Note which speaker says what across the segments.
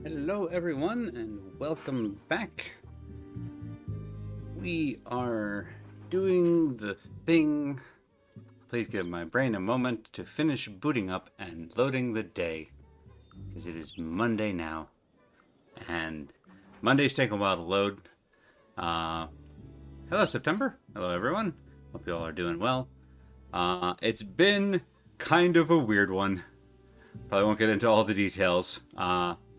Speaker 1: Hello, everyone, and welcome back. We are doing the thing. Please give my brain a moment to finish booting up and loading the day, because it is Monday now, and Mondays take a while to load. Uh, Hello, September. Hello, everyone. Hope you all are doing well. It's been kind of a weird one. Probably won't get into all the details,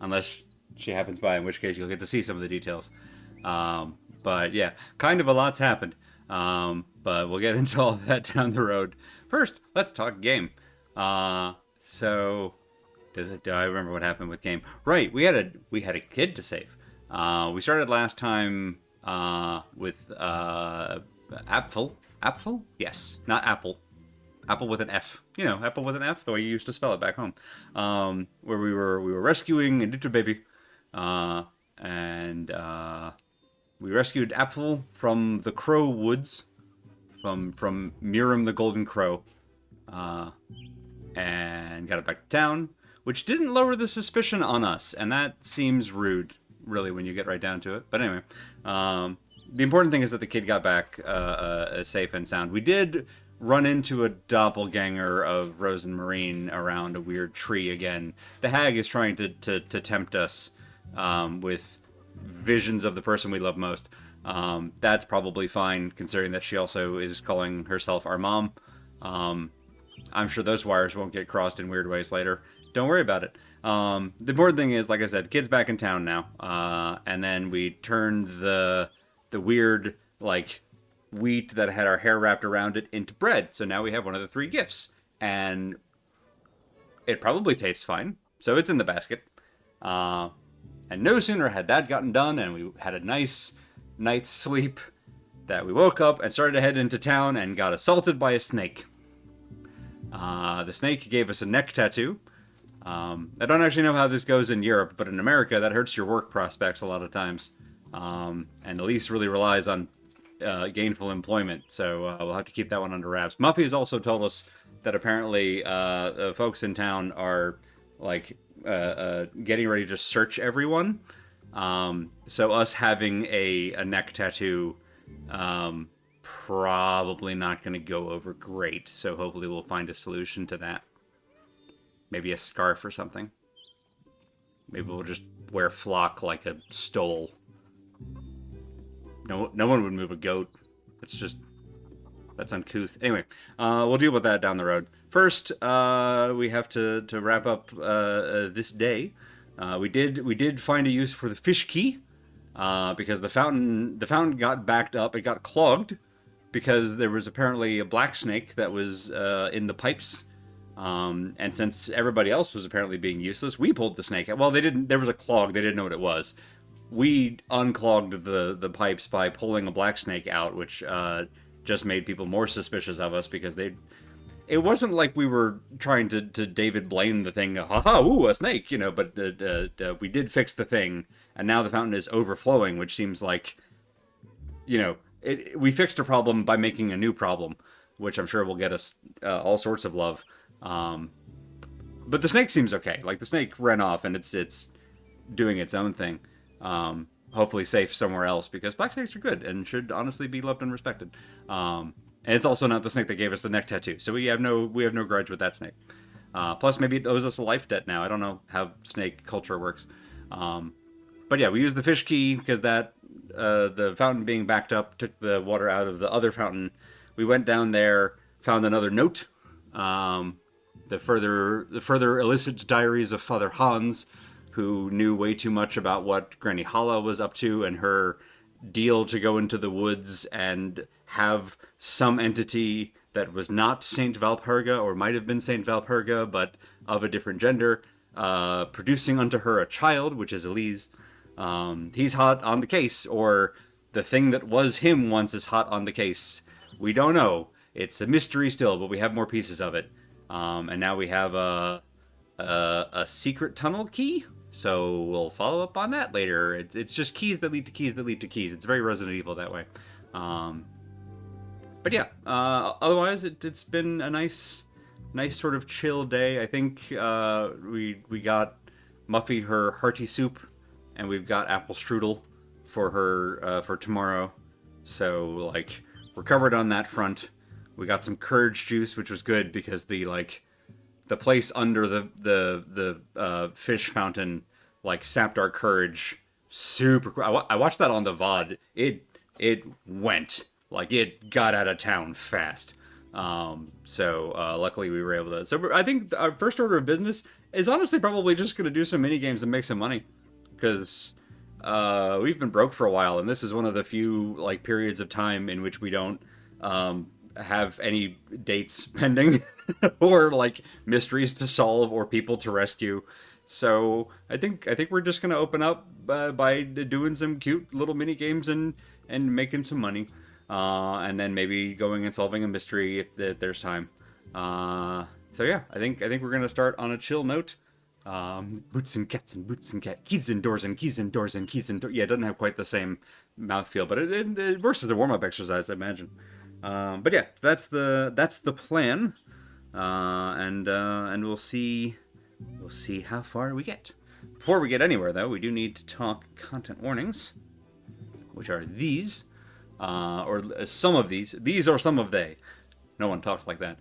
Speaker 1: unless she happens by, in which case you'll get to see some of the details. But yeah, kind of a lot's happened. But we'll get into all that down the road. First, let's talk game. So, do I remember what happened with game? Right, we had a kid to save. We started last time with Apfel. Apfel? Yes, not Apple. Apple with an F. You know, Apple with an F, the way you used to spell it back home. Where we were rescuing a little baby, and we rescued Apple from the Crow Woods, from Miriam the Golden Crow, and got it back to town, which didn't lower the suspicion on us, and that seems rude, really, when you get right down to it. But anyway, the important thing is that the kid got back safe and sound. We did run into a doppelganger of Rose and Marine around a weird tree again. The hag is trying to tempt us with visions of the person we love most. That's probably fine, considering that she also is calling herself our mom. I'm sure those wires won't get crossed in weird ways later. Don't worry about it. The important thing is, like I said, kid's back in town now. And then we turned the weird, like, wheat that had our hair wrapped around it into bread. So now we have one of the three gifts. And it probably tastes fine. So it's in the basket. And no sooner had that gotten done and we had a nice night's sleep that we woke up and started to head into town and got assaulted by a snake. The snake gave us a neck tattoo. I don't actually know how this goes in Europe, but in America, that hurts your work prospects a lot of times. And Elise really relies on gainful employment, so we'll have to keep that one under wraps. Muffy has also told us that apparently folks in town are like getting ready to search everyone. So us having a neck tattoo probably not going to go over great. So hopefully we'll find a solution to that. Maybe a scarf or something. Maybe we'll just wear flock like a stole. No one would move a goat. That's uncouth. Anyway, we'll deal with that down the road. First, we have to wrap up this day. We did find a use for the fish key, because the fountain got backed up. It got clogged because there was apparently a black snake that was in the pipes. And since everybody else was apparently being useless, we pulled the snake out. Well, they didn't. There was a clog. They didn't know what it was. We unclogged the pipes by pulling a black snake out, which just made people more suspicious of us because it wasn't like we were trying to David Blaine the thing, haha, ooh, a snake, you know, but we did fix the thing, and now the fountain is overflowing, which seems like, you know, we fixed a problem by making a new problem, which I'm sure will get us all sorts of love. But the snake seems okay. Like, the snake ran off, and it's doing its own thing. Hopefully safe somewhere else, because black snakes are good and should honestly be loved and respected. And it's also not the snake that gave us the neck tattoo, so we have no grudge with that snake. Plus, maybe it owes us a life debt now. I don't know how snake culture works. But yeah, we used the fish key because that the fountain being backed up took the water out of the other fountain. We went down there, found another note. The further illicit diaries of Father Hans, who knew way too much about what Granny Hala was up to and her deal to go into the woods and have some entity that was not Saint Valperga, or might have been Saint Valperga, but of a different gender, producing unto her a child, which is Elise. He's hot on the case, or the thing that was him once is hot on the case. We don't know. It's a mystery still, but we have more pieces of it. And now we have a secret tunnel key. So we'll follow up on that later. It's just keys that lead to keys that lead to keys. It's very Resident Evil that way. But yeah, otherwise it's been a nice sort of chill day. I think we got Muffy her hearty soup, and we've got apple strudel for her for tomorrow. So like we're covered on that front. We got some courage juice, which was good because the place under the fish fountain like sapped our courage super quick. I watched that on the VOD. It went like it got out of town fast. So luckily we were able to. So I think our first order of business is honestly probably just going to do some mini games and make some money, because we've been broke for a while, and this is one of the few like periods of time in which we don't have any dates pending or like mysteries to solve or people to rescue. So I think we're just gonna open up by doing some cute little mini games and making some money, and then maybe going and solving a mystery if there's time. So yeah, I think we're gonna start on a chill note. Boots and cats and boots and cat, keys indoors and keys indoors and keys indoors. Yeah, it doesn't have quite the same mouthfeel, but it works as a warm up exercise, I imagine. But yeah, that's the plan, and we'll see how far we get. Before we get anywhere, though, we do need to talk content warnings, which are these, or some of these. These are some of they. No one talks like that.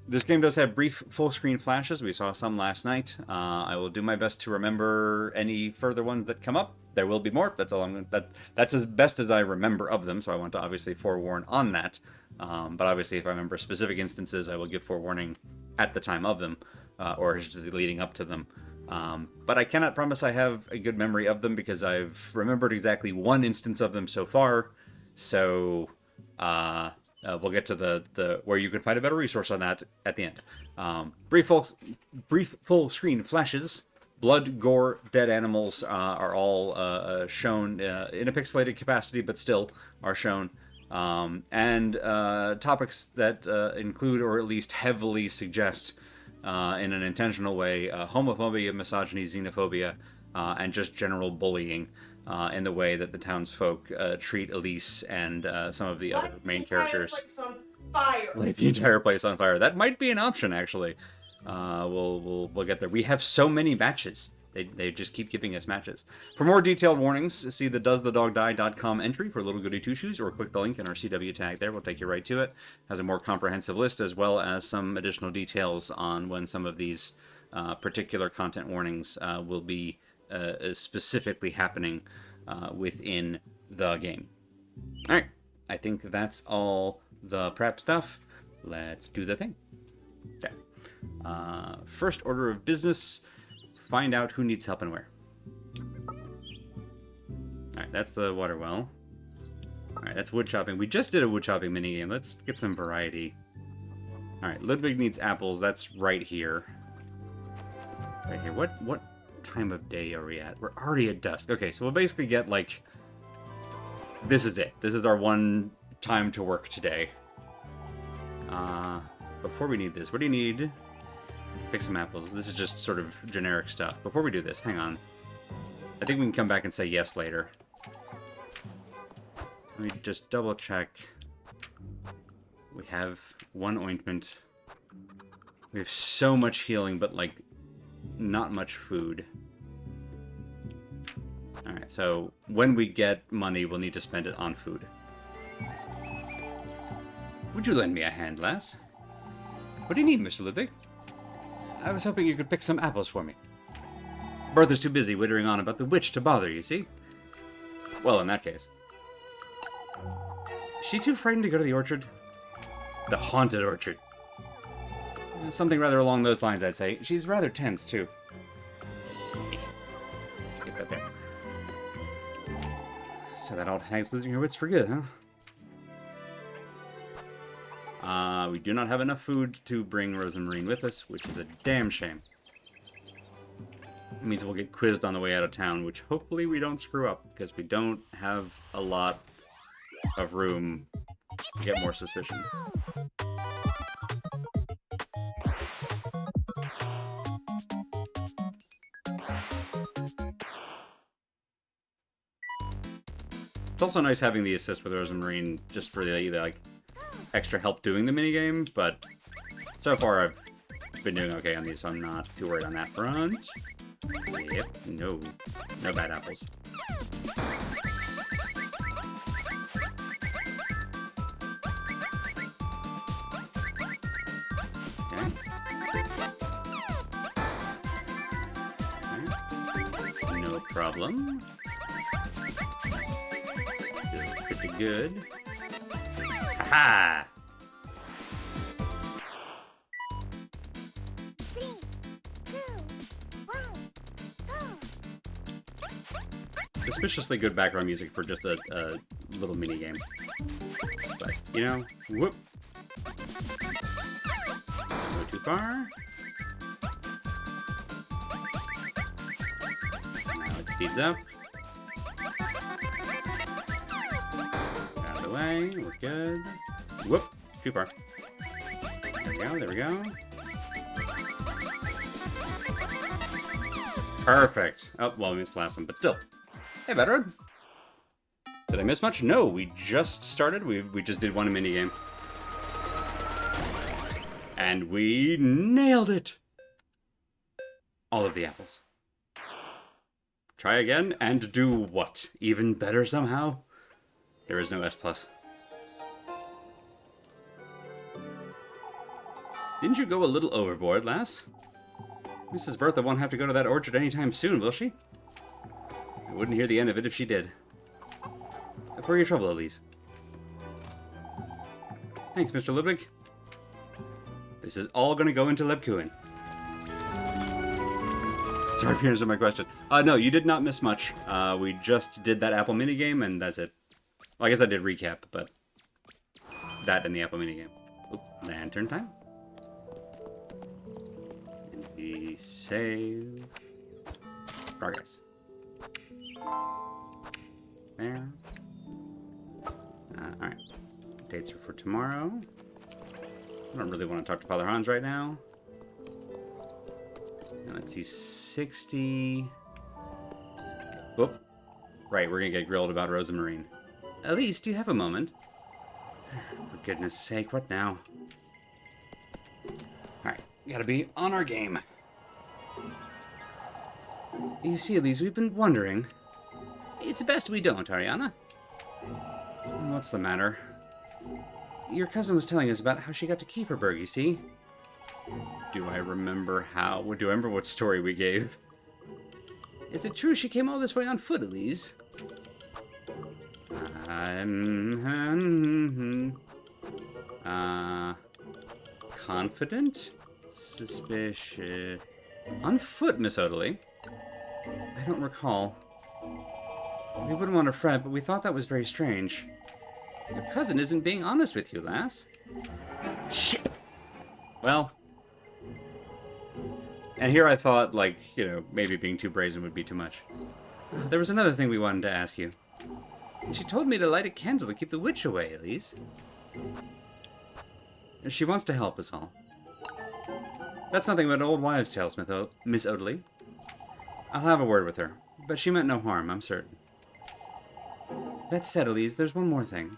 Speaker 1: This game does have brief full-screen flashes. We saw some last night. I will do my best to remember any further ones that come up. There will be more. That's all I'm going. That's as best as I remember of them. So I want to obviously forewarn on that. But obviously, if I remember specific instances, I will give forewarning at the time of them, or just leading up to them. But I cannot promise I have a good memory of them because I've remembered exactly one instance of them so far. So. We'll get to the where you can find a better resource on that at the end. Brief full screen flashes, blood, gore, dead animals are all shown in a pixelated capacity, but still are shown. And topics that include or at least heavily suggest in an intentional way homophobia, misogyny, xenophobia, and just general bullying. In the way that the townsfolk treat Elise and some of the other main characters. Light the entire place on fire. That might be an option, actually. We'll get there. We have so many matches. They just keep giving us matches. For more detailed warnings, see the doesthedogdie.com entry for Little Goody Two Shoes, or click the link in our CW tag there. We'll take you right to it. Has a more comprehensive list, as well as some additional details on when some of these particular content warnings will be specifically happening within the game. Alright, I think that's all the prep stuff. Let's do the thing. Okay. First order of business, find out who needs help and where. Alright, that's the water well. Alright, that's wood chopping. We just did a wood chopping minigame. Let's get some variety. Alright, Ludwig needs apples. That's right here. Right here. What time of day are we at? We're already at dusk. Okay, so we'll basically get like, this is it. This is our one time to work today. Before we need this, what do you need? Pick some apples. This is just sort of generic stuff. Before we do this, hang on. I think we can come back and say yes later. Let me just double check. We have one ointment. We have so much healing, but like not much food. Alright, so when we get money, we'll need to spend it on food. Would you lend me a hand, lass? What do you need, Mr. Ludwig? I was hoping you could pick some apples for me. Bertha's too busy wittering on about the witch to bother, you see? Well, in that case. Is she too frightened to go to the orchard? The haunted orchard. Something rather along those lines, I'd say. She's rather tense, too. Get that there. So that old hag's losing her wits for good, huh? We do not have enough food to bring Rose and Marine with us, which is a damn shame. It means we'll get quizzed on the way out of town, which hopefully we don't screw up, because we don't have a lot of room to get more suspicion. It's also nice having the assist with Rose and Marine just for the like extra help doing the minigame, but so far I've been doing okay on these, so I'm not too worried on that front. Yep, no. No bad apples. Okay. Okay. No problem. Feels pretty good. Ha-ha! Suspiciously good background music for just a little mini game. But, you know, whoop. Don't go too far. Now it speeds up. Out of the way, we're good. Whoop, too far. There we go, there we go. Perfect. Oh, well, we missed the last one, but still. Hey, veteran. Did I miss much? No, we just started. We just did one mini game. And we nailed it! All of the apples. Try again, and do what? Even better somehow? There is no S+. Didn't you go a little overboard, lass? Mrs. Bertha won't have to go to that orchard anytime soon, will she? I wouldn't hear the end of it if she did. For your trouble, Elise. Thanks, Mr. Ludwig. This is all going to go into Lebkuchen. Sorry for answering my question. No, you did not miss much. We just did that Apple minigame, and that's it. Well, I guess I did recap, but that and the Apple minigame. Oop, lantern time. And we save. Progress. There. Alright. Dates are for tomorrow. I don't really want to talk to Father Hans right now. And let's see, 60... Whoop. Right, we're gonna get grilled about Rosa Marine. Elise, do you have a moment? For goodness sake, what now? Alright, gotta be on our game. You see, Elise, we've been wondering... It's best we don't, Ariana. What's the matter? Your cousin was telling us about how she got to Kieferberg, you see? Do I remember how? Do I remember what story we gave? Is it true she came all this way on foot, Elise? Confident? Suspicious... On foot, Miss Odeley? I don't recall. We wouldn't want to fret, but we thought that was very strange. Your cousin isn't being honest with you, lass. Shit! Well... And here I thought, like, you know, maybe being too brazen would be too much. There was another thing we wanted to ask you. She told me to light a candle to keep the witch away, Elise. She wants to help us all. That's nothing but old wives' tales, Miss Odeley. I'll have a word with her, but she meant no harm, I'm certain. That said, Elise, there's one more thing.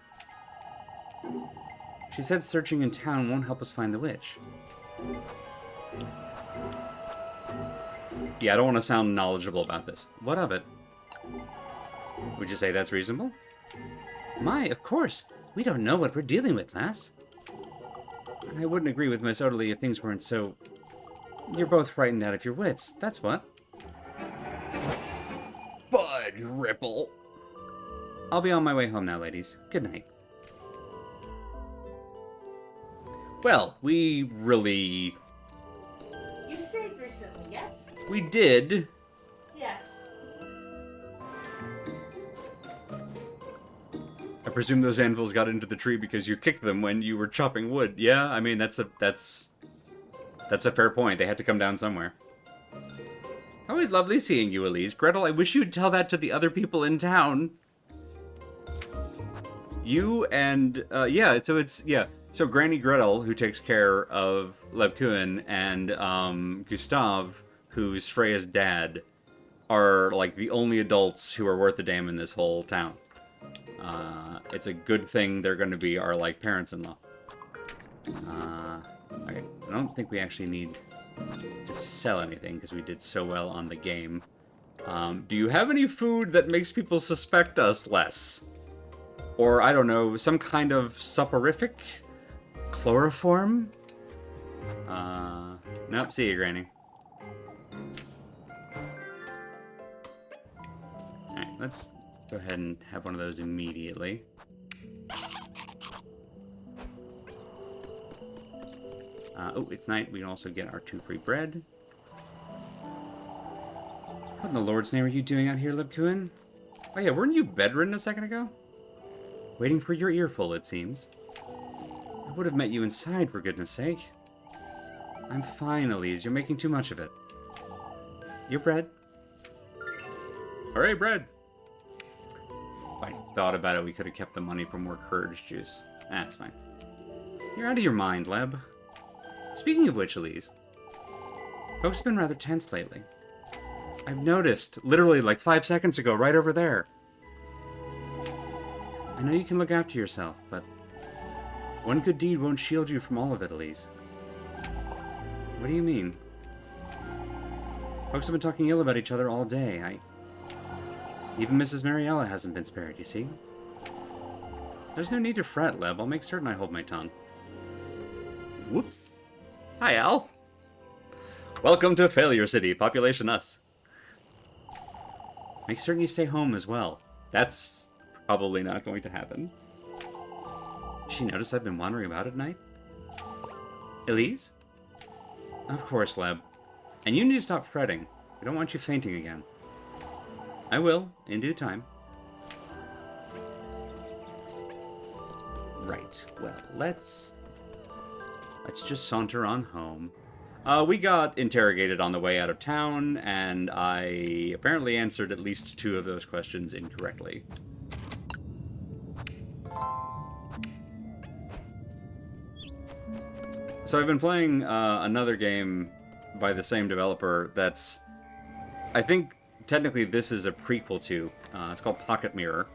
Speaker 1: She said searching in town won't help us find the witch. Yeah, I don't want to sound knowledgeable about this. What of it? Would you say that's reasonable? My, of course. We don't know what we're dealing with, lass. I wouldn't agree with Miss Odeley if things weren't so... You're both frightened out of your wits, that's what. Bud Ripple. I'll be on my way home now, ladies. Good night. Well, we really...
Speaker 2: You saved recently, yes?
Speaker 1: We did.
Speaker 2: Yes.
Speaker 1: I presume those anvils got into the tree because you kicked them when you were chopping wood. Yeah, I mean, that's a fair point. They had to come down somewhere. Always lovely seeing you, Elise. Gretel, I wish you'd tell that to the other people in town. You and, yeah, so it's, yeah. So Granny Gretel, who takes care of Lebkuchen, and Gustav, who's Freya's dad, are, like, the only adults who are worth a damn in this whole town. It's a good thing they're going to be our, like, parents-in-law. Okay, I don't think we actually need to sell anything because we did so well on the game. Do you have any food that makes people suspect us less? Or, I don't know, some kind of soporific? Chloroform? Nope, see you, Granny. Alright, let's go ahead and have one of those immediately. Oh, it's night. We can also get our 2 free bread. What in the Lord's name are you doing out here, Libkuin? Oh yeah, weren't you bedridden a second ago? Waiting for your earful, it seems. I would have met you inside, for goodness sake. I'm fine, Elise. You're making too much of it. Your bread. Hooray, bread! If I thought about it, we could have kept the money for more courage juice. That's fine. You're out of your mind, Leb. Speaking of which, Elise, folks have been rather tense lately. I've noticed, literally like 5 seconds ago, right over there. I know you can look after yourself, but one good deed won't shield you from all of it, Elise. What do you mean? Folks have been talking ill about each other all day. Even Mrs. Mariella hasn't been spared, you see? There's no need to fret, Leb. I'll make certain I hold my tongue. Whoops. Hi, Al. Welcome to Failure City, population us. Make certain you stay home as well. That's probably not going to happen. She noticed I've been wandering about at night? Elise? Of course, Leb. And you need to stop fretting. I don't want you fainting again. I will, in due time. Right, well, let's just saunter on home. We got interrogated on the way out of town, and I apparently answered at least 2 of those questions incorrectly. So I've been playing another game by the same developer that's... I think technically this is a prequel to. It's called Pocket Mirror.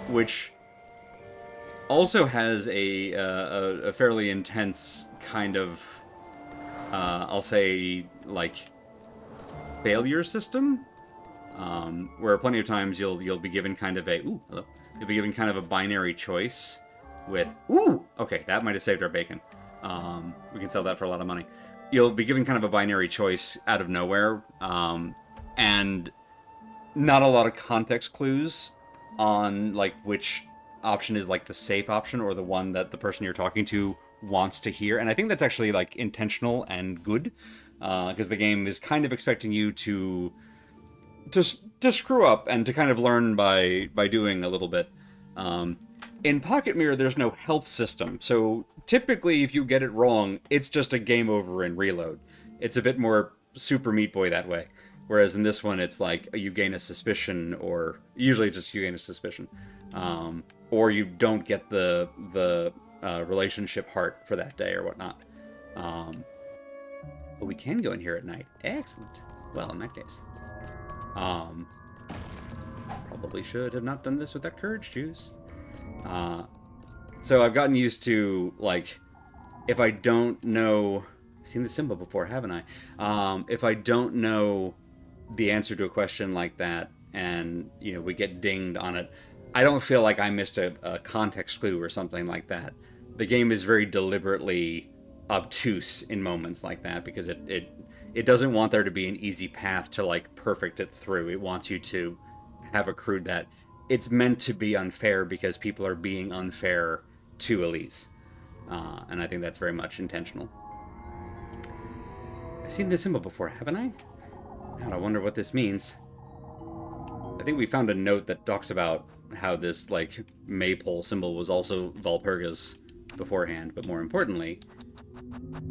Speaker 1: Which also has a fairly intense kind of, I'll say, like, failure system, where plenty of times you'll be given kind of a you'll be given kind of a binary choice with okay, that might have saved our bacon. We can sell that for a lot of money. You'll be given kind of a binary choice out of nowhere, and not a lot of context clues on like which option is like the safe option or the one that the person you're talking to wants to hear. And I think that's actually like intentional and good, because the game is kind of expecting you to screw up and to kind of learn by doing a little bit. In Pocket Mirror, there's no health system, so typically if you get it wrong, it's just a game over and reload. It's a bit more Super Meat Boy that way. Whereas in this one, it's like you gain a suspicion, or usually just you gain a suspicion, or you don't get the relationship heart for that day or whatnot. But we can go in here at night. Excellent. Well, in that case, probably should have not done this with that courage juice. So I've gotten used to, like, if I don't know... I've seen the symbol before, haven't I? If I don't know the answer to a question like that, and, you know, we get dinged on it, I don't feel like I missed a context clue or something like that. The game is very deliberately obtuse in moments like that, because it doesn't want there to be an easy path to, like, perfect it through. It wants you to have accrued that. It's meant to be unfair because people are being unfair to Elise. And I think that's very much intentional. I've seen this symbol before, haven't I? God, I wonder what this means. I think we found a note that talks about how this, like, maypole symbol was also Valpurga's beforehand, but more importantly,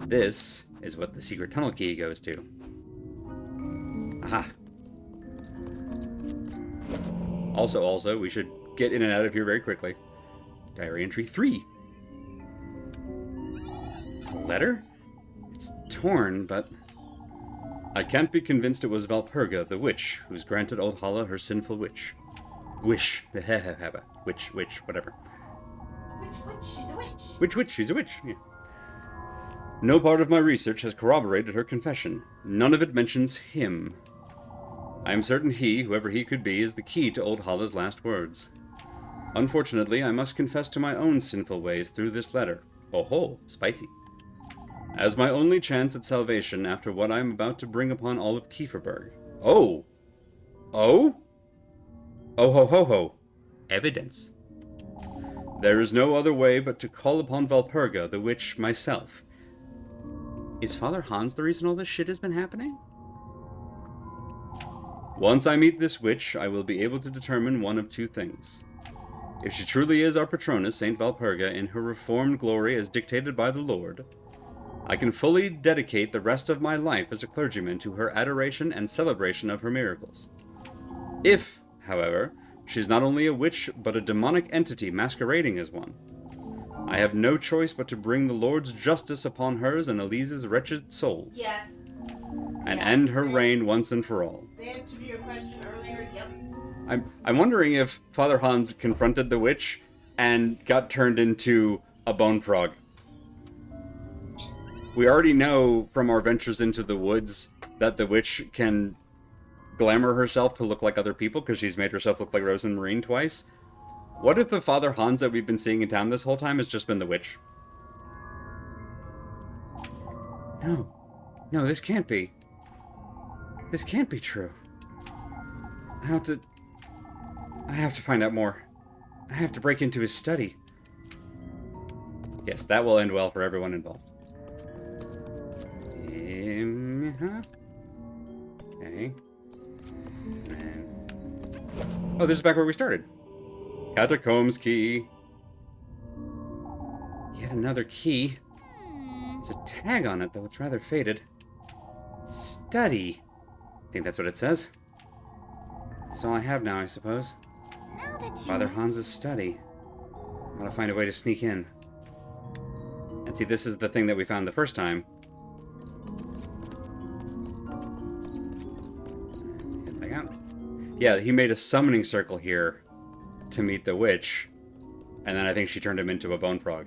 Speaker 1: this is what the secret tunnel key goes to. Aha! Also, we should get in and out of here very quickly. Diary entry 3. A letter? It's torn, but... I can't be convinced it was Valpurga, the witch, who's granted Old Hala her sinful wish. Witch, whatever.
Speaker 2: Which witch? She's a witch.
Speaker 1: Which witch? She's a witch. Yeah. No part of my research has corroborated her confession. None of it mentions him. I am certain he, whoever he could be, is the key to old Hala's last words. Unfortunately, I must confess to my own sinful ways through this letter. Oh ho, spicy. As my only chance at salvation after what I am about to bring upon all of Kieferberg. Oh! Oh? Oh ho ho ho. Evidence. There is no other way but to call upon Valpurga, the witch, myself. Is Father Hans the reason all this shit has been happening? Once I meet this witch, I will be able to determine one of two things. If she truly is our Patronus, Saint Valpurga, in her reformed glory as dictated by the Lord, I can fully dedicate the rest of my life as a clergyman to her adoration and celebration of her miracles. If, however, she is not only a witch, but a demonic entity masquerading as one, I have no choice but to bring the Lord's justice upon hers and Elise's wretched souls.
Speaker 2: Yes.
Speaker 1: And
Speaker 2: Yeah.
Speaker 1: end her reign once and for all.
Speaker 2: The answer to your question earlier, yep.
Speaker 1: I'm wondering if Father Hans confronted the witch and got turned into a bone frog. We already know from our ventures into the woods that the witch can glamour herself to look like other people because she's made herself look like Rose and Marine twice. What if the Father Hans that we've been seeing in town this whole time has just been the witch? No. No, this can't be. This can't be true. I have to find out more. I have to break into his study. Yes, that will end well for everyone involved. Okay. Oh, this is back where we started. Catacombs key. Yet another key. There's a tag on it, though it's rather faded. Study. I think that's what it says. That's all I have now, I suppose. Father Hans's study. I'm gonna find a way to sneak in. And see, this is the thing that we found the first time. Get back out. Yeah, he made a summoning circle here to meet the witch, and then I think she turned him into a bone frog.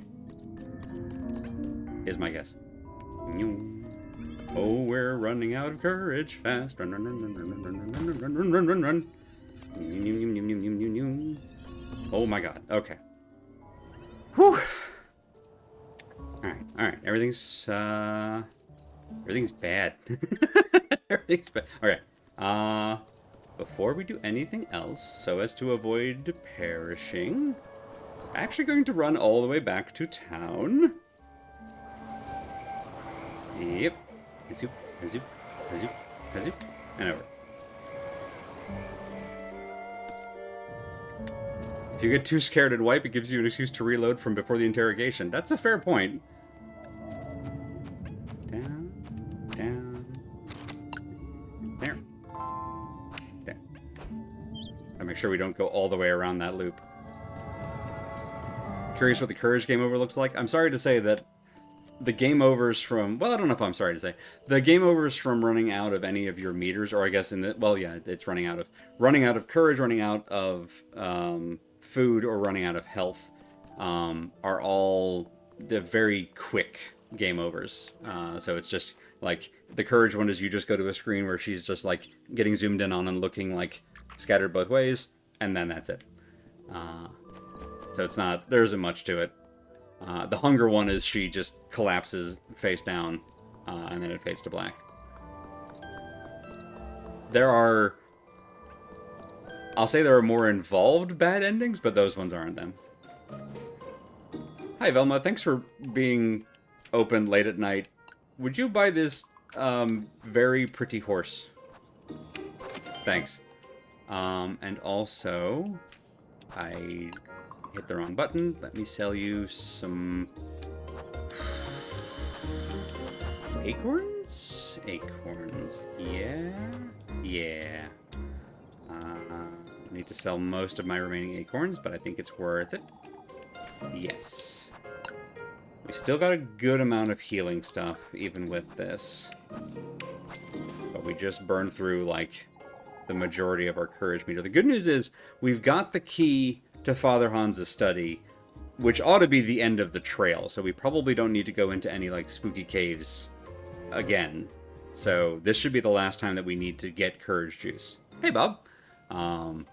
Speaker 1: Is my guess. Oh, we're running out of courage fast. Run, run, run, run, run, run, run, run, run, run, run, run. Oh my god. Okay. Whew. Alright. Everything's bad. Everything's bad. Okay. Before we do anything else, so as to avoid perishing, I'm actually going to run all the way back to town. Yep. Hazoop, and over. If you get too scared and wipe, it gives you an excuse to reload from before the interrogation. That's a fair point. Down. There. I make sure we don't go all the way around that loop. Curious what the Courage game over looks like? I'm sorry to say that the game overs from... Well, I don't know if I'm sorry to say. The game overs from running out of any of your meters, or I guess in the... Well, yeah, it's running out of courage, running out of food, or running out of health, are all the very quick game overs. So it's just, like, the courage one is you just go to a screen where she's just, like, getting zoomed in on and looking, like, scattered both ways, and then that's it. So it's not... There isn't much to it. The hunger one is she just collapses face down, and then it fades to black. There are... I'll say there are more involved bad endings, but those ones aren't them. Hi, Velma. Thanks for being open late at night. Would you buy this very pretty horse? Thanks. And also, I hit the wrong button. Let me sell you some acorns? Acorns. Yeah. Need to sell most of my remaining acorns, but I think it's worth it. Yes. We still got a good amount of healing stuff, even with this. But we just burned through, like, the majority of our courage meter. The good news is, we've got the key to Father Hans' study, which ought to be the end of the trail, so we probably don't need to go into any, like, spooky caves again. So this should be the last time that we need to get courage juice. Hey, Bob. I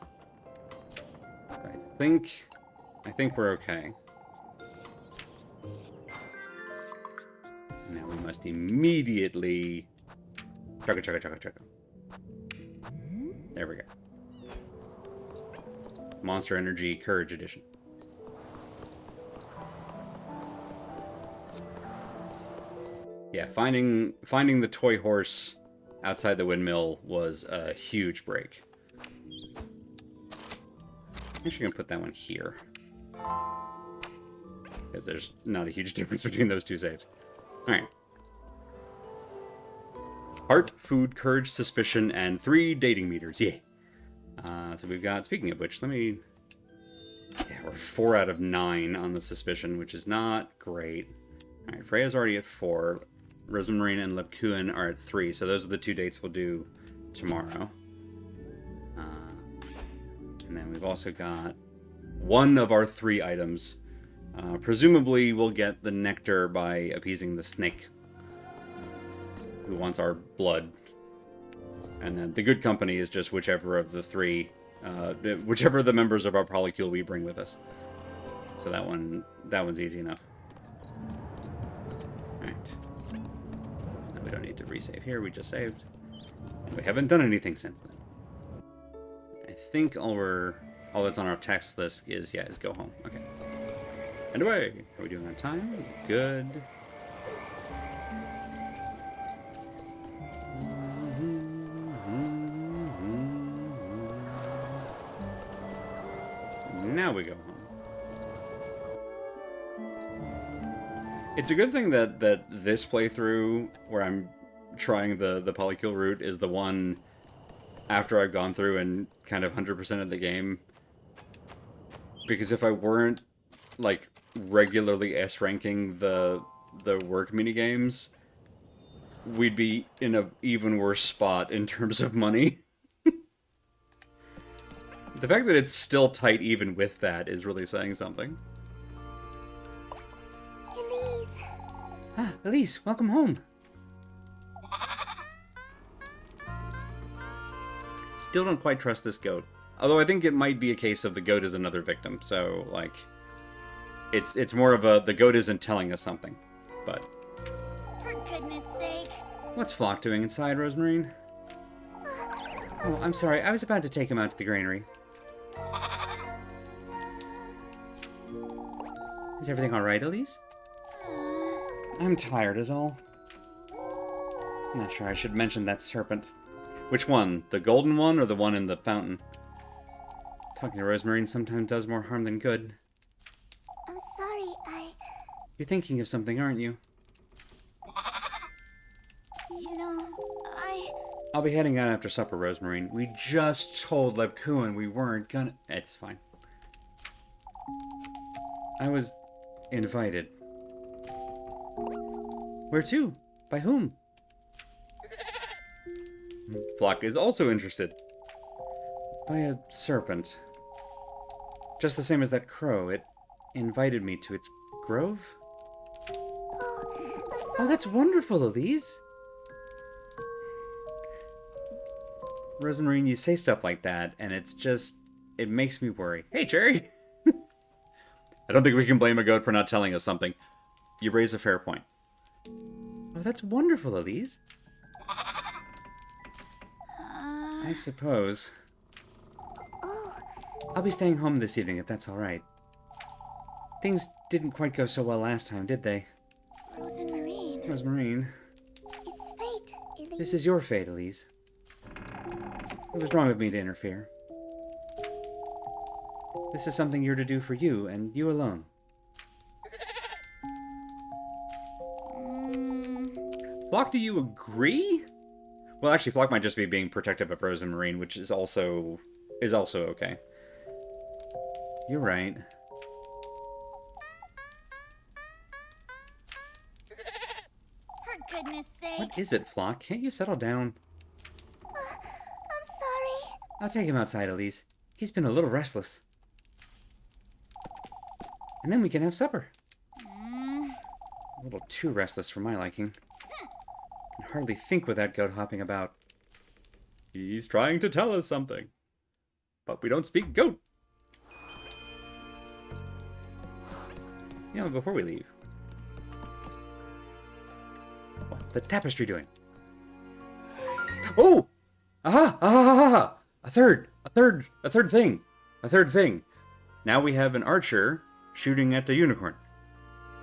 Speaker 1: think we're okay. Now we must immediately chugga chugga chugga chugga. There we go. Monster Energy Courage Edition. Yeah, finding the toy horse outside the windmill was a huge break. I'm actually gonna put that one here, because there's not a huge difference between those two saves. All right. Heart, food, courage, suspicion, and 3 dating meters. Yeah. So we've got, speaking of which, yeah, we're 4 out of 9 on the suspicion, which is not great. All right, Freya's already at 4. Rosemarine and Lepkuin are at 3, so those are the 2 dates we'll do tomorrow. And then we've also got 1 of our 3 items. Presumably we'll get the nectar by appeasing the snake, who wants our blood. And then the good company is just whichever of the 3, whichever of the members of our polycule we bring with us. So that one's easy enough. Alright. We don't need to resave here, we just saved. And we haven't done anything since then. I think all that's on our text list is go home. Okay. And away! Are we doing on time? Good. Now we go home. It's a good thing that this playthrough, where I'm trying the polycule route, is the one after I've gone through and kind of 100% of the game. Because if I weren't, like, regularly S-ranking the work minigames, we'd be in an even worse spot in terms of money. The fact that it's still tight even with that is really saying something.
Speaker 3: Elise!
Speaker 1: Ah, Elise, welcome home. Still don't quite trust this goat. Although I think it might be a case of the goat is another victim, so, like, it's more of the goat isn't telling us something, but...
Speaker 3: For goodness sake.
Speaker 1: What's Flock doing inside, Rosemarine? Oh, I'm sorry, I was about to take him out to the granary. Is everything alright, Elise? I'm tired is all. I'm not sure I should mention that serpent. Which one? The golden one or the one in the fountain? Talking to Rosemarine sometimes does more harm than good.
Speaker 3: I'm sorry,
Speaker 1: You're thinking of something, aren't you?
Speaker 3: You know,
Speaker 1: I'll be heading out after supper, Rosemarine. We just told Lepkuin we weren't gonna... It's fine. I was invited. Where to? By whom? Flock is also interested. By a serpent. Just the same as that crow. It invited me to its grove. Oh, that's wonderful, Elise. Rosemarine, you say stuff like that, and it's just... It makes me worry. Hey, Cherry! I don't think we can blame a goat for not telling us something. You raise a fair point. Oh, that's wonderful, Elise. I suppose. I'll be staying home this evening if that's alright. Things didn't quite go so well last time, did they? Rosemarine.
Speaker 3: It's fate, Elise.
Speaker 1: This is your fate, Elise. It was wrong of me to interfere. This is something you're to do for you, and you alone. Flock, do you agree? Well, actually, Flock might just be being protective of Rosemarine, which is also okay. You're right.
Speaker 3: For goodness sake.
Speaker 1: What is it, Flock? Can't you settle down?
Speaker 3: I'm sorry.
Speaker 1: I'll take him outside, Elise. He's been a little restless. And then we can have supper.
Speaker 3: Mm.
Speaker 1: A little too restless for my liking. Can hardly think with that goat hopping about. He's trying to tell us something. But we don't speak goat. You know, before we leave. What's the tapestry doing? Oh! Aha! Aha! A third thing. Now we have an archer shooting at the unicorn.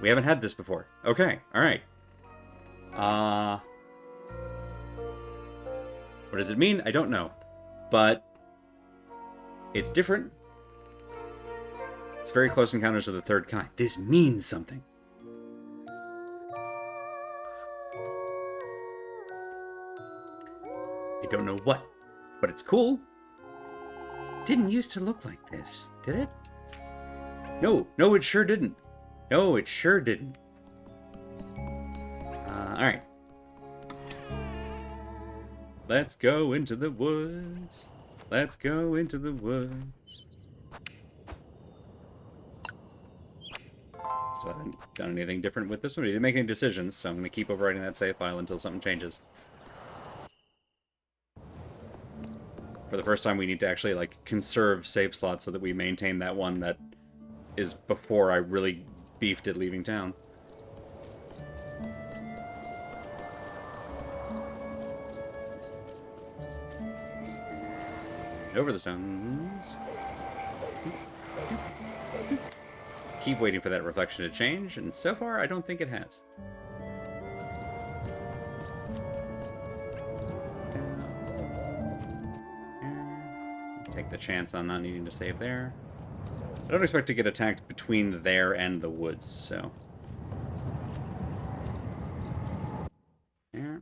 Speaker 1: We haven't had this before. Okay, alright. What does it mean? I don't know. But it's different. It's very close encounters of the third kind. This means something. I don't know what, but it's cool. Didn't used to look like this, did it? No, it sure didn't. No, it sure didn't. Alright. Let's go into the woods. Let's go into the woods. Still haven't done anything different with this one. We didn't make any decisions, so I'm going to keep overwriting that save file until something changes. For the first time, we need to actually, like, conserve save slots so that we maintain that one that is before I really beefed it leaving town. Over the stones. Keep waiting for that reflection to change, and so far, I don't think it has. Take the chance on not needing to save there. I don't expect to get attacked between there and the woods, so... Yeah.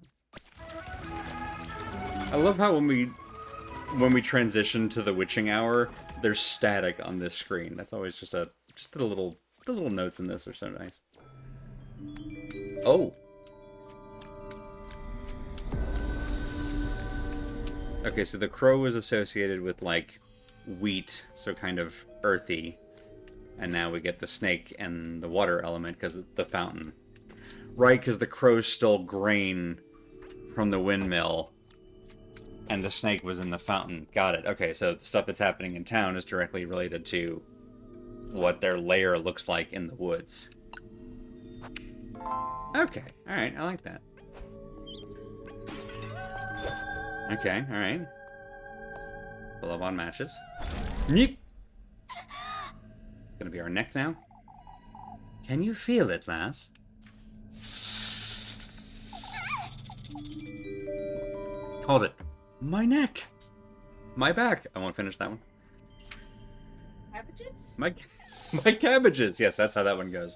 Speaker 1: I love how when we transition to the witching hour, there's static on this screen. That's always just the little notes in this are so nice. Oh. Okay, so the crow was associated with, like, wheat, so kind of earthy. And now we get the snake and the water element because of the fountain. Right, because the crow stole grain from the windmill. And the snake was in the fountain. Got it. Okay, so the stuff that's happening in town is directly related to what their lair looks like in the woods. Okay, alright, I like that. Okay, alright. Pull up on matches. Yeep! It's gonna be our neck now. Can you feel it, lass? Hold it. My neck! My back! I won't finish that one.
Speaker 2: Cabbages?
Speaker 1: My cabbages! Yes, that's how that one goes.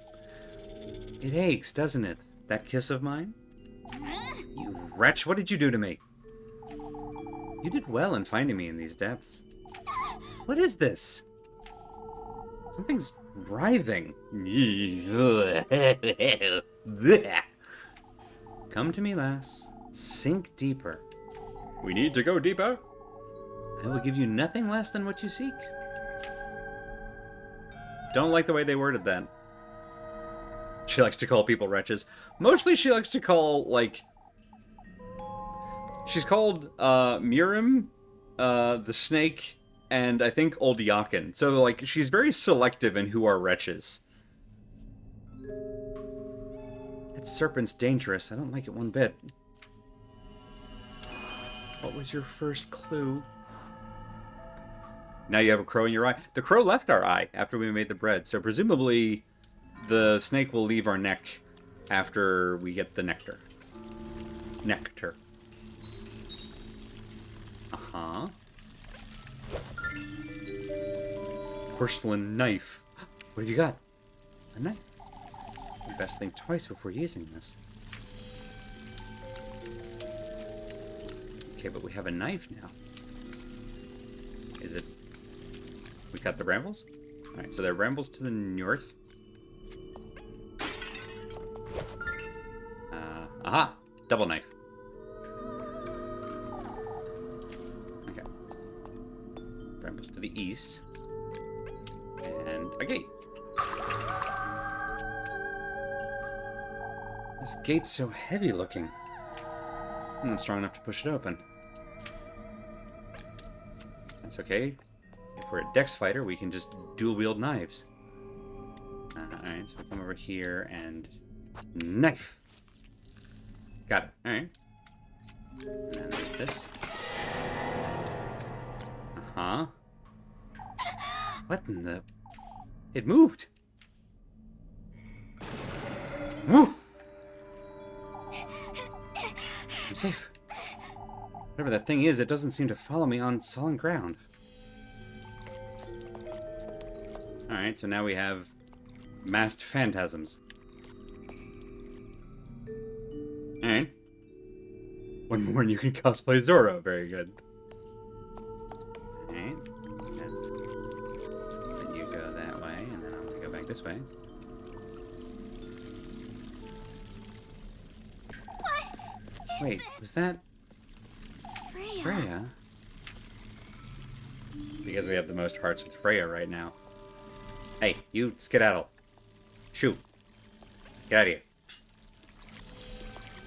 Speaker 1: It aches, doesn't it? That kiss of mine? You wretch, what did you do to me? You did well in finding me in these depths. What is this? Something's writhing. Come to me, lass. Sink deeper. We need to go deeper. I will give you nothing less than what you seek. Don't like the way they worded that. She likes to call people wretches. Mostly she likes to call, like... She's called, Mirim, the snake, and I think Old Yakin. So, like, she's very selective in who are wretches. That serpent's dangerous. I don't like it one bit. What was your first clue? Now you have a crow in your eye. The crow left our eye after we made the bread, so presumably the snake will leave our neck after we get the nectar. Nectar. Uh-huh. Porcelain knife. What have you got? A knife. You best think twice before using this. Okay, but we have a knife now. Is it... We cut the brambles? Alright, so there are brambles to the north. Aha! Double knife. Okay. Brambles to the east. And a gate. This gate's so heavy looking. I'm not strong enough to push it open. That's okay. If we're a dex fighter, we can just dual wield knives. Alright, so we come over here and... Knife! Got it. Alright. And then there's this. Uh-huh. What in the... It moved! Woo! I'm safe. Whatever that thing is, it doesn't seem to follow me on solid ground. Alright, so now we have masked phantasms. Alright. One more and you can cosplay Zorro. Very good. Alright. Then you go that way, and then I'm gonna go back this way. Wait, was that Freya? Because we have the most hearts with Freya right now. Hey, you skedaddle. Shoo. Get out of here.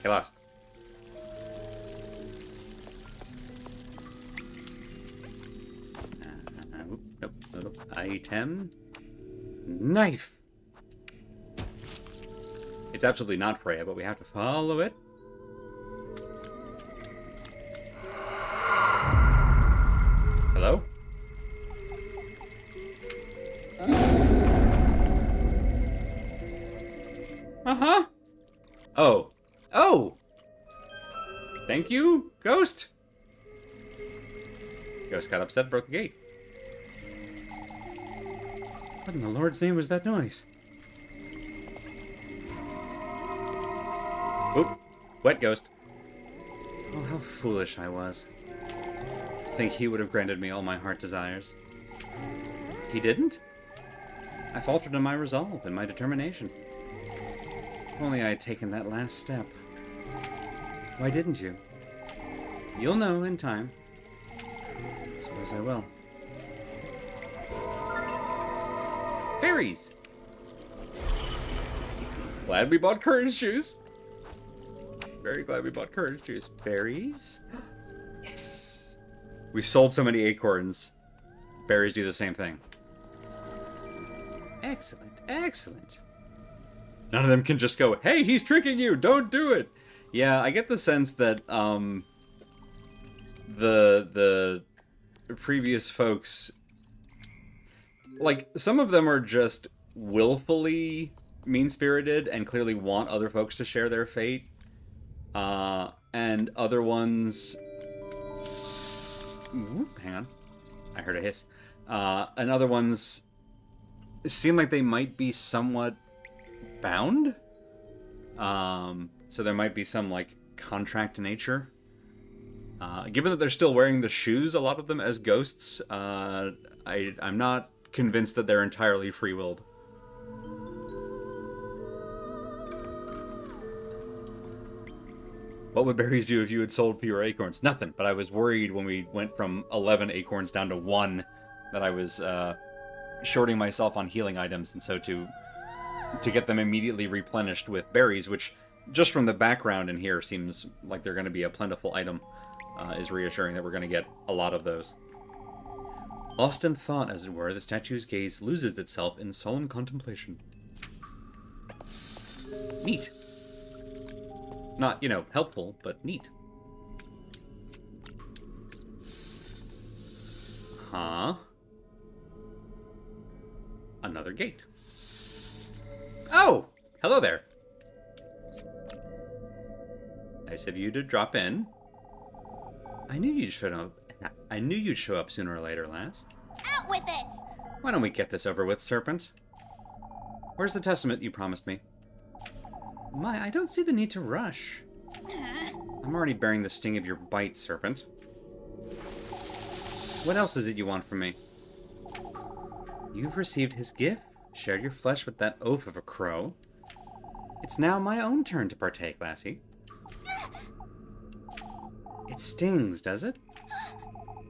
Speaker 1: Get lost. Nope. Item. Knife! It's absolutely not Freya, but we have to follow it. Hello? Uh-huh. Oh. Oh! Thank you, Ghost. Ghost got upset, broke the gate. What in the Lord's name was that noise? Oop. Wet Ghost. Oh, how foolish I was. I think he would have granted me all my heart desires. He didn't? I faltered in my resolve and my determination. If only I had taken that last step. Why didn't you? You'll know in time. I suppose I will. Berries! Glad we bought courage juice. Very glad we bought courage juice. Berries? Yes! We sold so many acorns. Berries do the same thing. Excellent, excellent. None of them can just go, hey, he's tricking you, don't do it! Yeah, I get the sense that, the previous folks, like, some of them are just willfully mean-spirited and clearly want other folks to share their fate. And other ones... Ooh, hang on. I heard a hiss. And other ones seem like they might be somewhat bound. So there might be some, like, contract nature. Given that they're still wearing the shoes, a lot of them, as ghosts, I'm not convinced that they're entirely free-willed. What would berries do if you had sold fewer acorns? Nothing, but I was worried when we went from 11 acorns down to 1 that I was shorting myself on healing items, and so to get them immediately replenished with berries, which just from the background in here seems like they're going to be a plentiful item, is reassuring that we're going to get a lot of those. Lost in thought, as it were, the statue's gaze loses itself in solemn contemplation. Neat. Not, you know, helpful, but neat. Huh? Another gate. Oh! Hello there. Nice of you to drop in. I knew you'd show up sooner or later, lass.
Speaker 3: Out with it!
Speaker 1: Why don't we get this over with, Serpent? Where's the testament you promised me? My, I don't see the need to rush. I'm already bearing the sting of your bite, Serpent. What else is it you want from me? You've received his gift, shared your flesh with that oaf of a crow. It's now my own turn to partake, lassie. It stings, does it?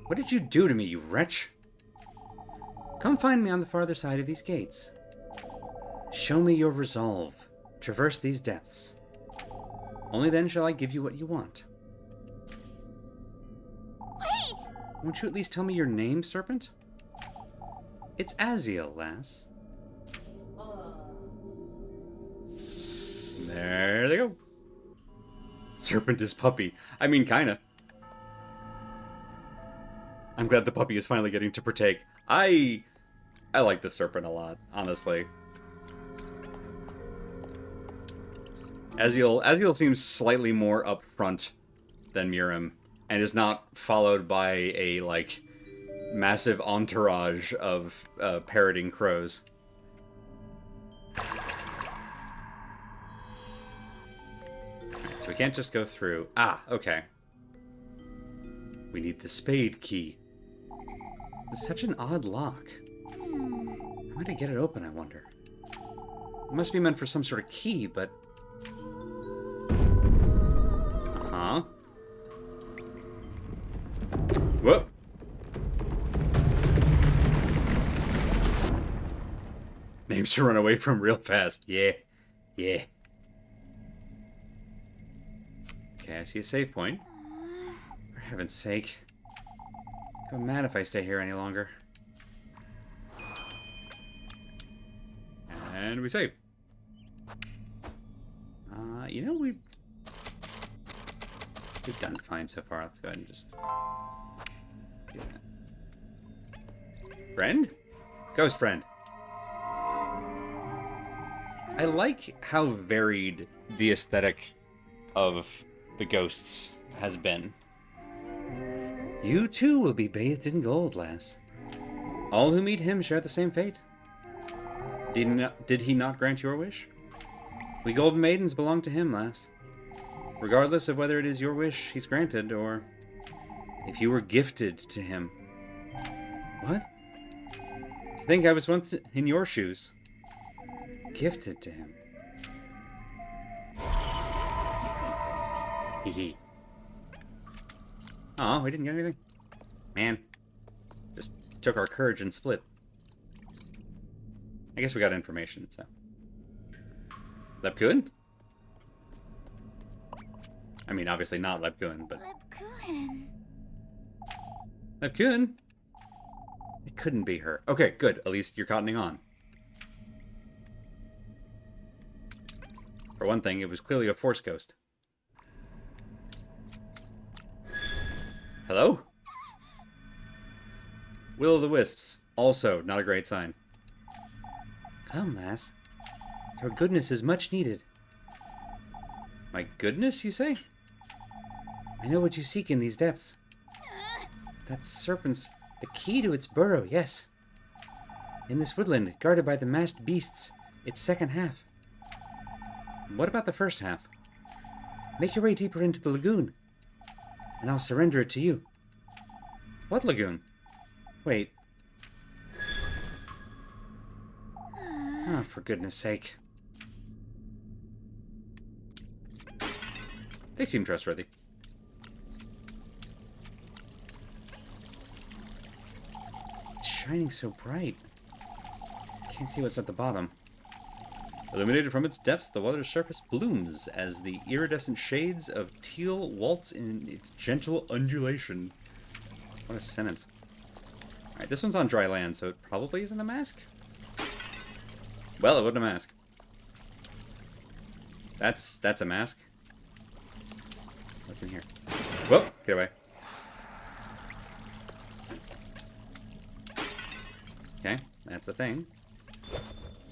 Speaker 1: What did you do to me, you wretch? Come find me on the farther side of these gates. Show me your resolve. Traverse these depths. Only then shall I give you what you want.
Speaker 3: Wait!
Speaker 1: Won't you at least tell me your name, Serpent? It's Aziel, lass. There they go. Serpent is puppy. I mean, kinda. I'm glad the puppy is finally getting to partake. I like the serpent a lot, honestly. Aziel seems slightly more upfront than Mirim, and is not followed by a, like, massive entourage of parroting crows. So we can't just go through. Ah, okay. We need the spade key. It's such an odd lock. How am I to get it open, I wonder? It must be meant for some sort of key, but... Uh-huh. Whoop! Names to run away from real fast. Yeah. Yeah. Okay, I see a save point. For heaven's sake. Go mad if I stay here any longer. And we save. You know, we've done fine so far. Let's go ahead and just do that. Friend? Ghost friend. I like how varied the aesthetic of the ghosts has been. You too will be bathed in gold, lass. All who meet him share the same fate. Did he not grant your wish? We golden maidens belong to him, lass. Regardless of whether it is your wish he's granted, or if you were gifted to him. What? To think I was once in your shoes. Gifted to him. Hee. Aw, we didn't get anything. Man. Just took our courage and split. I guess we got information, so. Lepkun? I mean, obviously not Lepkun, but...
Speaker 3: Lepkun.
Speaker 1: Lepkun? It couldn't be her. Okay, good. At least you're cottoning on. For one thing, it was clearly a Force ghost. Hello? Will-o'-the-wisps. Also, not a great sign. Come, lass. Your goodness is much needed. My goodness, you say? I know what you seek in these depths. That serpent's the key to its burrow, yes. In this woodland, guarded by the masked beasts, its second half. What about the first half? Make your way deeper into the lagoon, and I'll surrender it to you. What lagoon? Wait. Oh, for goodness sake. They seem trustworthy. It's shining so bright. Can't see what's at the bottom. Illuminated from its depths, the water's surface blooms as the iridescent shades of teal waltz in its gentle undulation. What a sentence. Alright, this one's on dry land, so it probably isn't a mask? Well, it wasn't a mask. That's a mask. What's in here? Whoa, get away. Okay, that's a thing.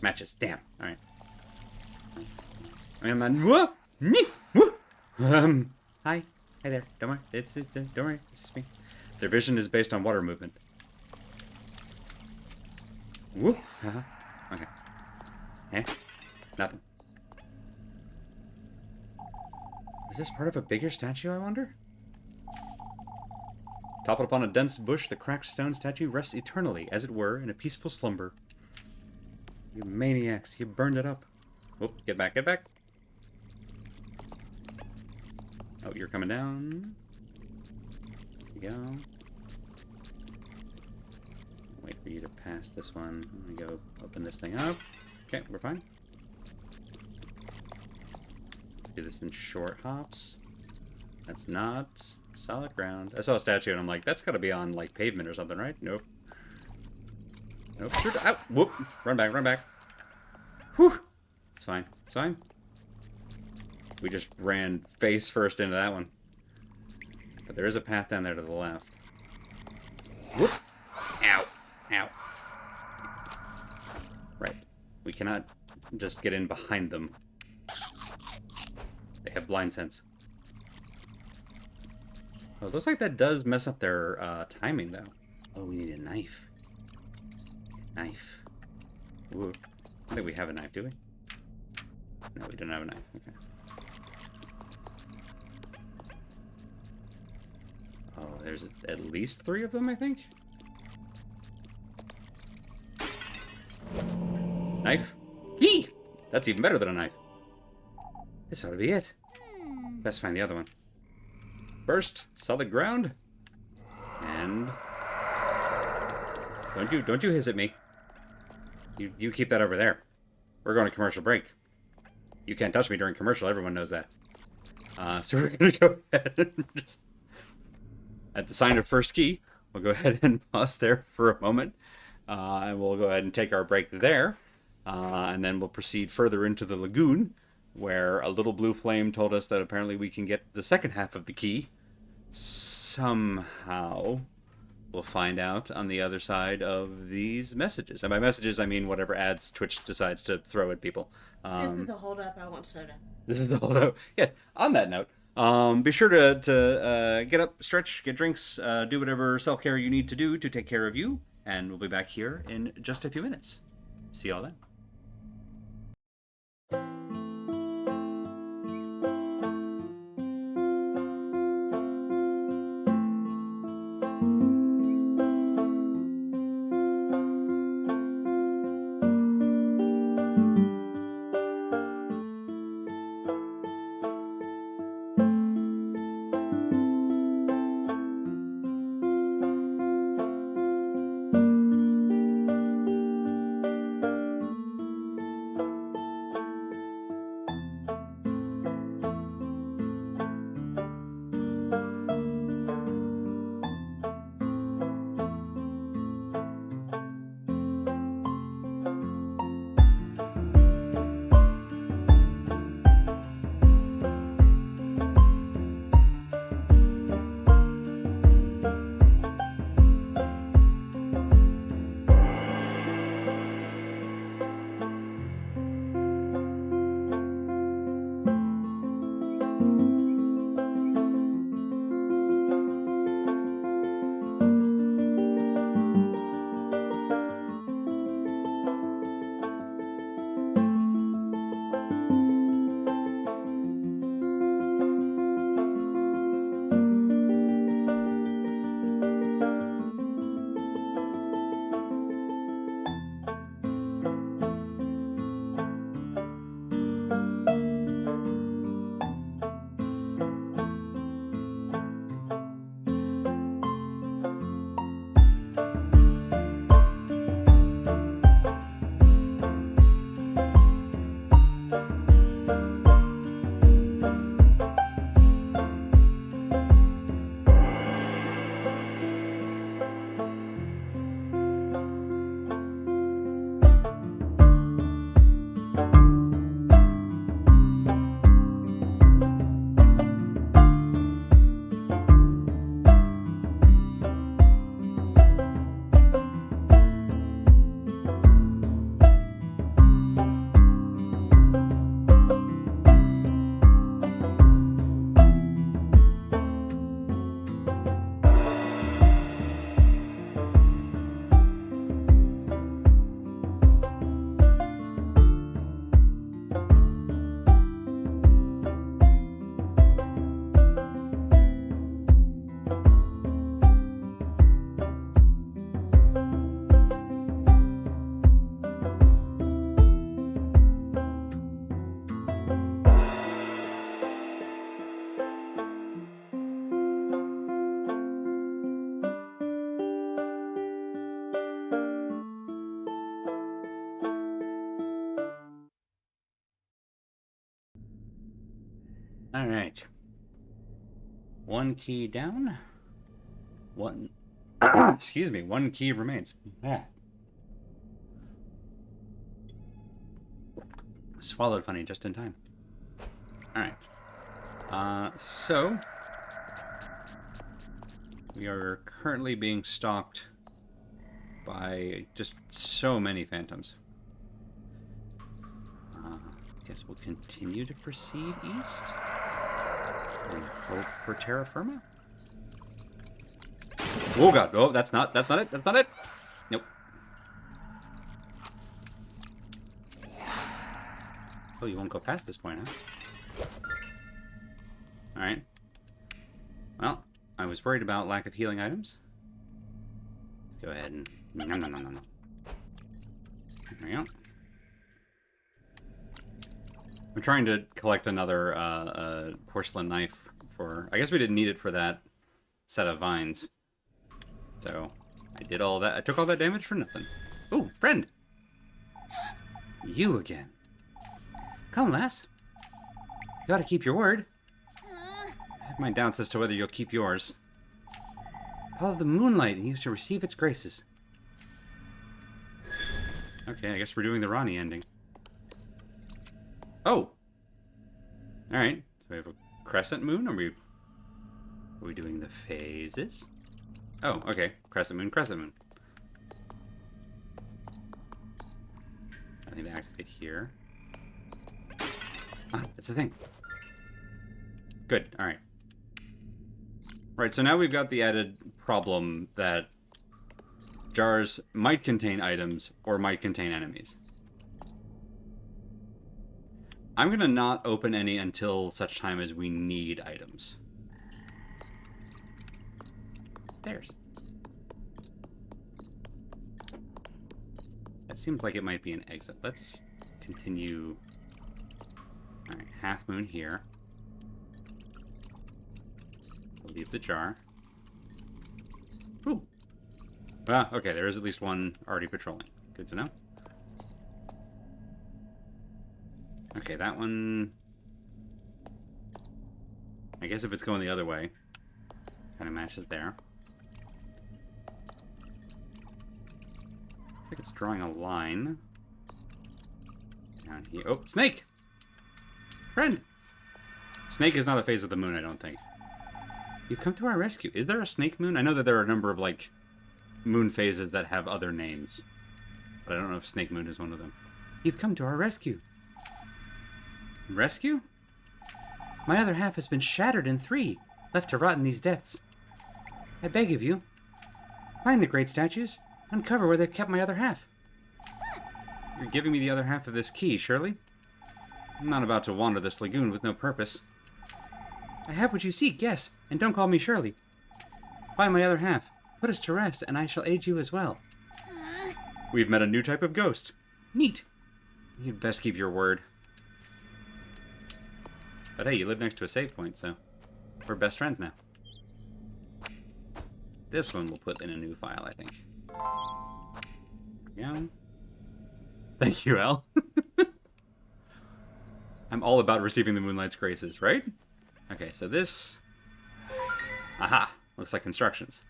Speaker 1: Matches, damn. Alright. I mean, I'm not... Whoa! Hi. Hi there. Don't worry. Don't worry. It's just me. Their vision is based on water movement. Whoop. Okay. Eh? Nothing. Is this part of a bigger statue, I wonder? Toppled upon a dense bush, the cracked stone statue rests eternally, as it were, in a peaceful slumber. You maniacs, you burned it up. Whoop, get back, get back. Oh, you're coming down. There you go. Wait for you to pass this one. Let me go open this thing up. Okay, we're fine. Do this in short hops. That's not solid ground. I saw a statue and I'm like, that's gotta be on like pavement or something, right? Nope. Nope. Sure. Ow! Whoop! Run back, run back. Whew! It's fine. It's fine. We just ran face first into that one. But there is a path down there to the left. Whoop! Ow! Ow! Right. We cannot just get in behind them. They have blind sense. Oh, it looks like that does mess up their timing, though. Oh, we need a knife. Knife. Ooh. I think we have a knife, do we? No, we don't have a knife. Okay. Oh, there's at least 3 of them, I think? Knife? Yee! That's even better than a knife. This ought to be it. Best find the other one. First, solid ground. And... Don't you hiss at me. You keep that over there. We're going to commercial break. You can't touch me during commercial, everyone knows that. So we're gonna go ahead and just... At the sign of first key, we'll go ahead and pause there for a moment. And we'll go ahead and take our break there. And then we'll proceed further into the lagoon, where a little blue flame told us that apparently we can get the second half of the key. Somehow. We'll find out on the other side of these messages. And by messages, I mean whatever ads Twitch decides to throw at people.
Speaker 2: This is the hold up. I want soda.
Speaker 1: This is the holdout. Yes. On that note, be sure to get up, stretch, get drinks, do whatever self-care you need to do to take care of you, and we'll be back here in just a few minutes. See y'all then. All right. One key down. One. Excuse me. One key remains. Yeah. Swallowed funny just in time. All right. So we are currently being stalked by just so many phantoms. Guess we'll continue to proceed east and hope for terra firma. Oh god! Oh, that's not it. That's not it. Nope. Oh, you won't go past this point, huh? All right. Well, I was worried about lack of healing items. Let's go ahead and no. There we go. I'm trying to collect another porcelain knife for... I guess we didn't need it for that set of vines. So, I did all that. I took all that damage for nothing. Ooh, friend! You again. Come, lass. You gotta keep your word. I have my doubts as to whether you'll keep yours. Follow the moonlight and you shall receive its graces. Okay, I guess we're doing the Ronnie ending. Oh! Alright, so we have a crescent moon? Are we doing the phases? Oh, okay. Crescent moon, crescent moon. I need to activate here. Ah, that's the thing. Good, alright. Right, so now we've got the added problem that jars might contain items or might contain enemies. I'm gonna not open any until such time as we need items. Stairs. That seems like it might be an exit. Let's continue. Alright, half moon here. We'll leave the jar. Ooh. Ah, okay, there is at least one already patrolling. Good to know. Okay, that one... I guess if it's going the other way, kind of matches there. I think it's drawing a line. Down here. Oh, snake! Friend! Snake is not a phase of the moon, I don't think. You've come to our rescue. Is there a snake moon? I know that there are a number of, like, moon phases that have other names. But I don't know if snake moon is one of them. You've come to our rescue. Rescue? My other half has been shattered in 3, left to rot in these depths. I beg of you, find the great statues, uncover where they've kept my other half. You're giving me the other half of this key, surely? I'm not about to wander this lagoon with no purpose. I have what you seek, yes, and don't call me Shirley. Find my other half, put us to rest, and I shall aid you as well. We've met a new type of ghost. Neat. You'd best keep your word. But hey, you live next to a save point, so we're best friends now. This one we'll put in a new file, I think. Yeah. Thank you, Al. I'm all about receiving the Moonlight's graces, right? Okay, so this... Aha! Looks like instructions.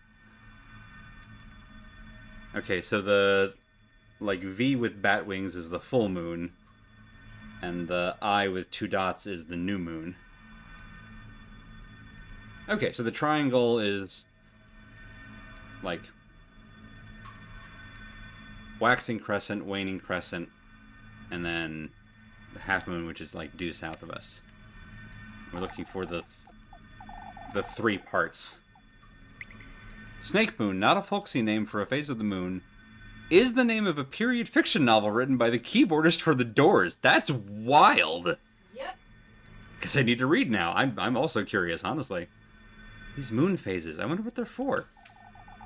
Speaker 1: Okay, so the... like, V with bat wings is the full moon. And the I with 2 dots is the new moon. Okay, so the triangle is... like... waxing crescent, waning crescent, and then the half moon, which is like due south of us. We're looking for the 3 parts. Snake Moon, not a folksy name for a phase of the moon, is the name of a period fiction novel written by the keyboardist for The Doors. That's wild.
Speaker 2: Yep.
Speaker 1: Because I need to read now. I'm also curious, honestly. These moon phases, I wonder what they're for.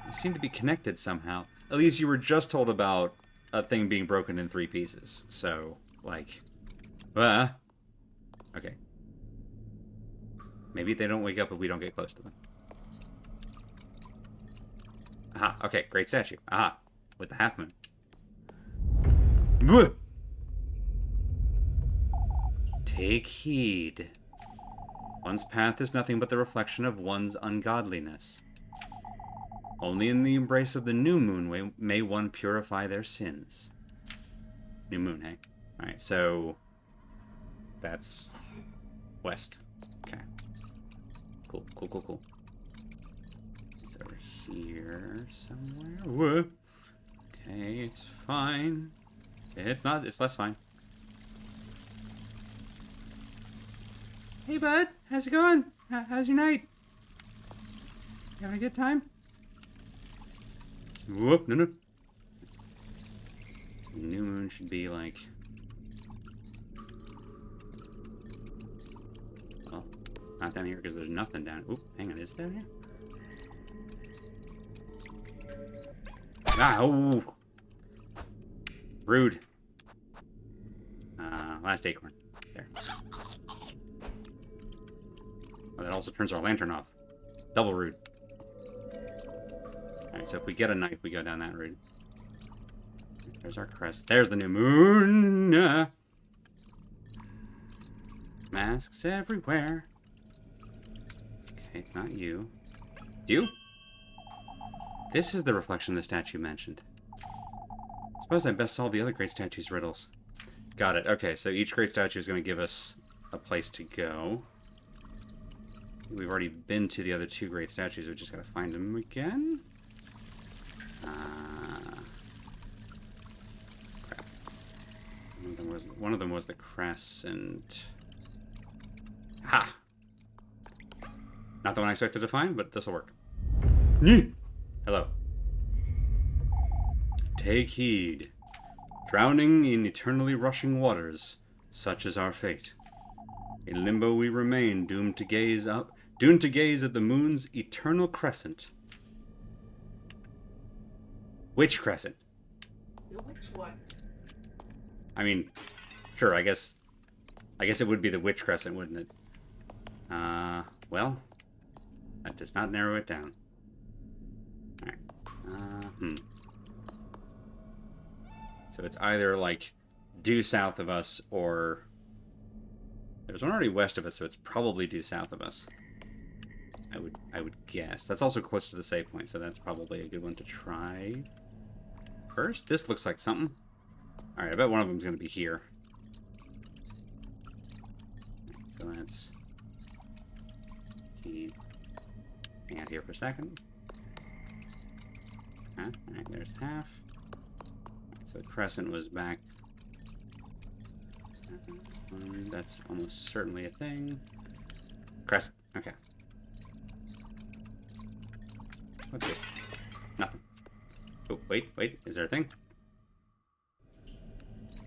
Speaker 1: They seem to be connected somehow. At least you were just told about a thing being broken in 3 pieces. So, like... okay. Maybe they don't wake up if we don't get close to them. Aha, okay, great statue. Aha, with the half moon. Bleh. Take heed. One's path is nothing but the reflection of one's ungodliness. Only in the embrace of the new moon may one purify their sins. New moon, hey? Alright, so... that's... west. Okay. Cool, cool, cool, cool. It's over here somewhere. Whoa! Okay, it's fine. It's not, it's less fine. Hey, bud. How's it going? How's your night? You having a good time? Whoop, no, no. New moon should be like... well, it's not down here because there's nothing down... oop, hang on, is it down here? Ah, oh! Rude. Last acorn. There. Oh, that also turns our lantern off. Double rude. Alright, so if we get a knife, we go down that route. There's our crest. There's the new moon! Masks everywhere. Okay, it's not you. It's you? This is the reflection the statue mentioned. Suppose I best solve the other great statue's riddles. Got it. Okay, so each great statue is going to give us a place to go. We've already been to the other two great statues. We just got to find them again. Crap. One of them was the crescent. Ha! Not the one I expected to find, but this will work. Hello. Take heed. Drowning in eternally rushing waters, such is our fate. In limbo we remain, doomed to gaze at the moon's eternal crescent. Which crescent?
Speaker 2: Which one?
Speaker 1: I mean, sure, I guess it would be the witch crescent, wouldn't it? Well, that does not narrow it down. Alright. So it's either, like, due south of us, or... there's one already west of us, so it's probably due south of us. I would guess. That's also close to the save point, so that's probably a good one to try. First, this looks like something. Alright, I bet one of them's going to be here. So let's keep hang out here for a second. Alright, there's half. So crescent was back. That's almost certainly a thing. Crescent. Okay. What's this? Nothing. Oh, wait. Is there a thing?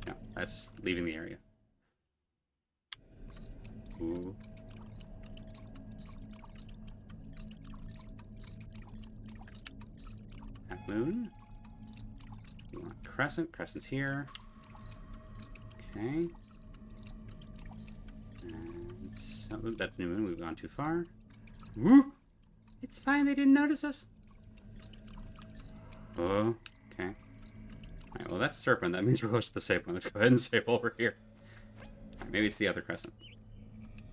Speaker 1: No, that's leaving the area. Ooh. Half moon. We want crescent. Crescent's here. Okay. And so that's new moon. We've gone too far. Woo! It's fine. They didn't notice us. Oh, okay. Alright, well that's serpent. That means we're close to the save point. Let's go ahead and save over here. Right, maybe it's the other crescent.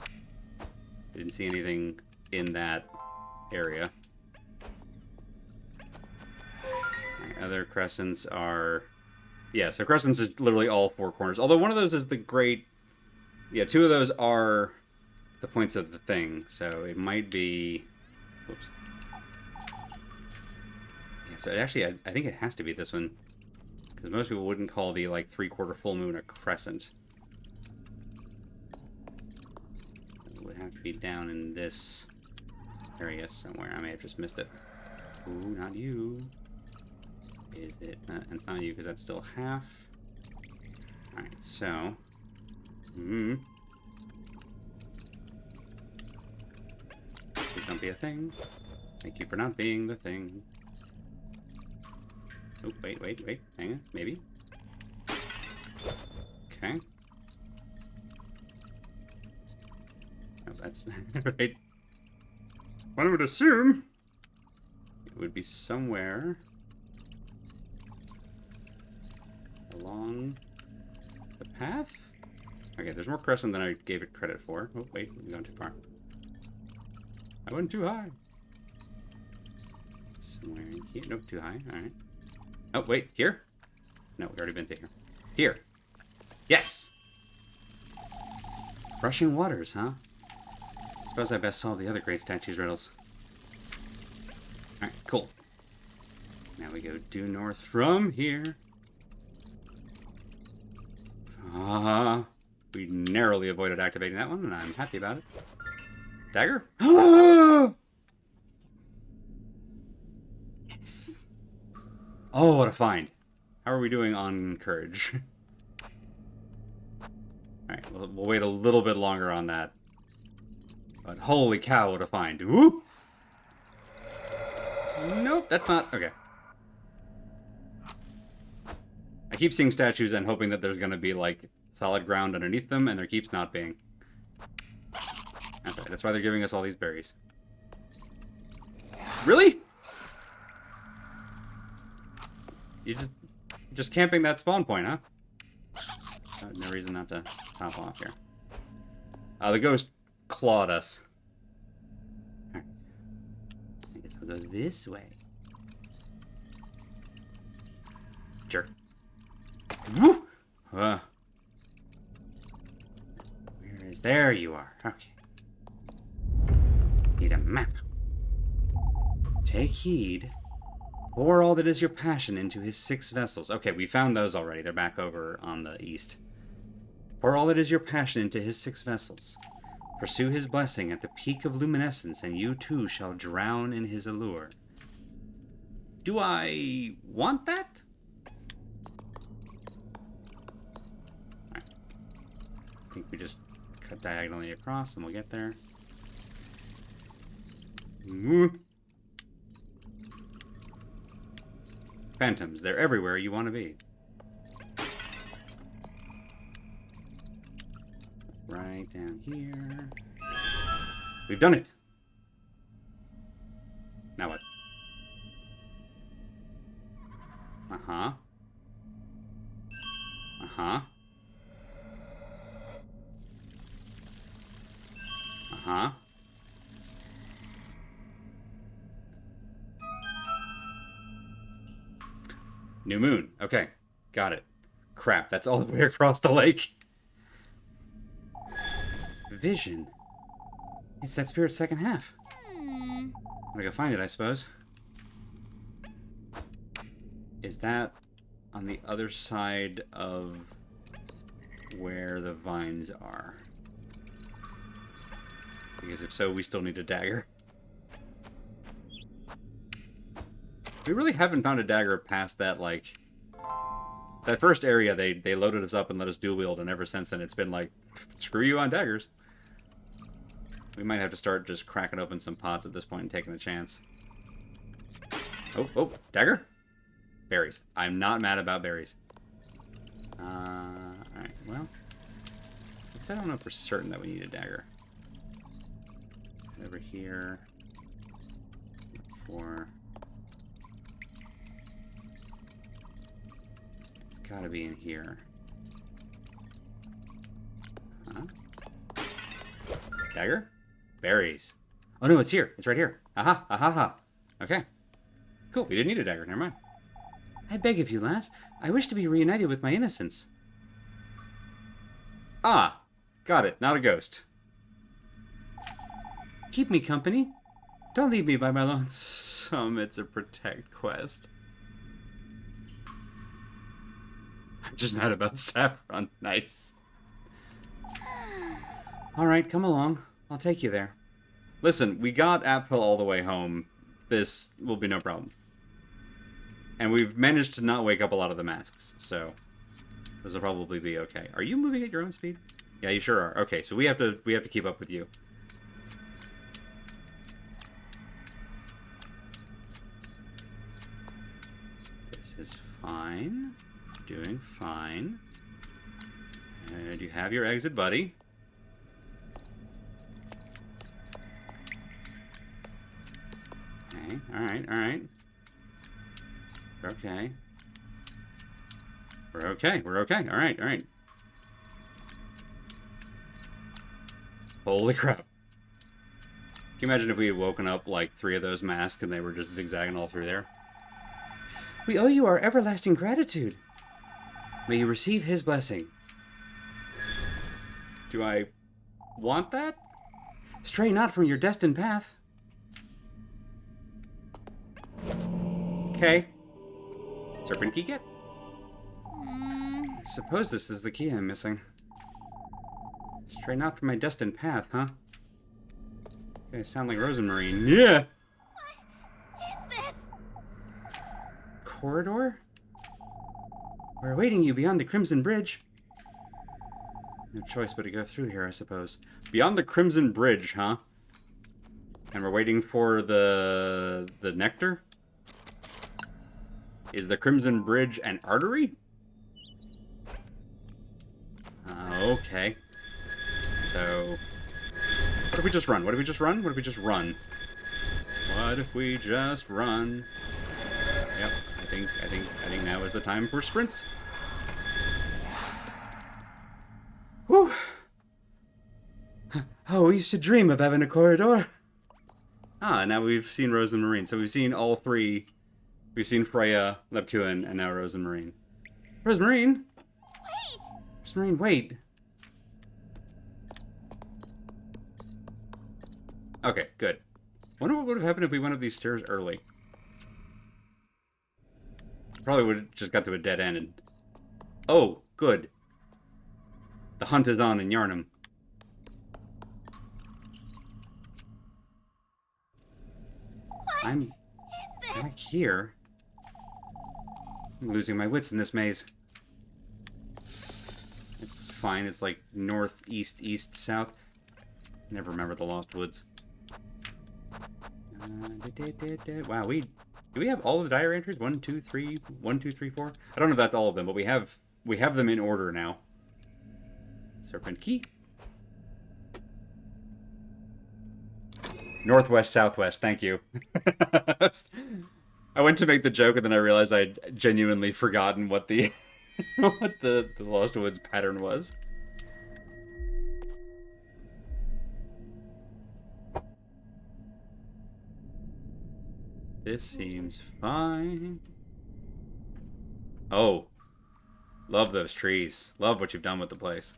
Speaker 1: I didn't see anything in that area. Right, other crescents are... yeah, so crescents is literally all four corners. Although one of those is the great... yeah, two of those are the points of the thing. So it might be... whoops. Yeah, so actually, I think it has to be this one. Because most people wouldn't call the, like, 3/4 full moon a crescent. It would have to be down in this area somewhere. I may have just missed it. Ooh, not you. Is it? It's not you, because that's still half. Alright, so... please don't be a thing. Thank you for not being the thing. Oh, wait. Hang on. Maybe. Okay. Oh, that's... right. One would assume it would be somewhere along the path? Okay, there's more crescent than I gave it credit for. Oh, wait, we've gone too far. I went too high. Somewhere in here. Nope, too high. Alright. Oh, wait. Here? No, we already been to here. Here. Yes! Rushing waters, huh? Suppose I best solve the other great statues riddles. Alright, cool. Now we go due north from here. We narrowly avoided activating that one, and I'm happy about it. Dagger? Yes! Oh, what a find. How are we doing on courage? Alright, we'll wait a little bit longer on that. But holy cow, what a find. Woo! Nope, that's not... Okay. I keep seeing statues and hoping that there's gonna be, like, solid ground underneath them, and there keeps not being. That's right, that's why they're giving us all these berries. Really? You just camping that spawn point, huh? No reason not to hop off here. The ghost clawed us. I guess I'll go this way. Jerk. Woo! Where is... There you are. Okay. Need a map. Take heed. Pour all that is your passion into his 6 vessels. Okay, we found those already. They're back over on the east. Pour all that is your passion into his 6 vessels. Pursue his blessing at the peak of luminescence, and you too shall drown in his allure. Do I want that? Right. I think we just cut diagonally across and we'll get there. Woo. Phantoms, they're everywhere you want to be. Right down here. We've done it! Now what? Uh-huh. Uh-huh. Uh-huh. New moon. Okay. Got it. Crap, that's all the way across the lake. Vision. It's that spirit's second half. I'm gonna go find it, I suppose. Is that on the other side of where the vines are? Because if so, we still need a dagger. We really haven't found a dagger past that, like... That first area, they loaded us up and let us dual wield, and ever since then it's been like, screw you on daggers. We might have to start just cracking open some pots at this point and taking a chance. Oh, dagger? Berries. I'm not mad about berries. Alright, well. I don't know for certain that we need a dagger. Over here. For... It's gotta be in here. Huh? Dagger? Berries. Oh no, it's here. It's right here. Aha, aha, ha. Okay. Cool, we didn't need a dagger. Never mind. I beg of you, lass. I wish to be reunited with my innocence. Ah, got it. Not a ghost. Keep me company. Don't leave me by my lonesome. It's a protect quest. I'm just mad about saffron. Nice. Alright, come along. I'll take you there. Listen, we got Apfel all the way home. This will be no problem. And we've managed to not wake up a lot of the masks, so this will probably be okay. Are you moving at your own speed? Yeah, you sure are. Okay, so we have to keep up with you. This is fine. Doing fine. And you have your exit buddy. Okay, alright. We're okay. We're okay. Alright. Holy crap. you imagine if we had woken up like 3 of those masks and they were just zigzagging all through there? We owe you our everlasting gratitude. May you receive his blessing. Do I want that? Stray not from your destined path. Okay. Serpent key get? I suppose this is the key I'm missing. Stray not from my destined path, huh? Okay, sound like Rosemarine. Yeah!
Speaker 3: What is this?
Speaker 1: Corridor? We're awaiting you beyond the Crimson Bridge. No choice but to go through here, I suppose. Beyond the Crimson Bridge, huh? And we're waiting for the nectar? Is the Crimson Bridge an artery? Okay. So... what if we just run? What if we just run? What if we just run? What if we just run? Yep, I think now is the time for sprints. Whew. Oh, we used to dream of having a corridor. Ah, now we've seen Rose and Marine. So we've seen all 3. We've seen Freya, Lepkuin, and now Rose and Marine. Rosemarine!
Speaker 3: Wait!
Speaker 1: Rosemarine, wait. Okay, good. Wonder what would have happened if we went up these stairs early. Probably would have just got to a dead end and... oh, good. The hunt is on in Yarnum. I'm back here. I'm losing my wits in this maze. It's fine. It's like north, east, east, south. Never remember the Lost Woods. Wow, do we have all of the diary entries? 1, 2, 3, 1, 2, 3, 4? I don't know if that's all of them, but we have them in order now. Serpent key. Northwest, southwest. Thank you. I went to make the joke, and then I realized I'd genuinely forgotten what the what the Lost Woods pattern was. This seems fine. Oh. Love those trees. Love what you've done with the place.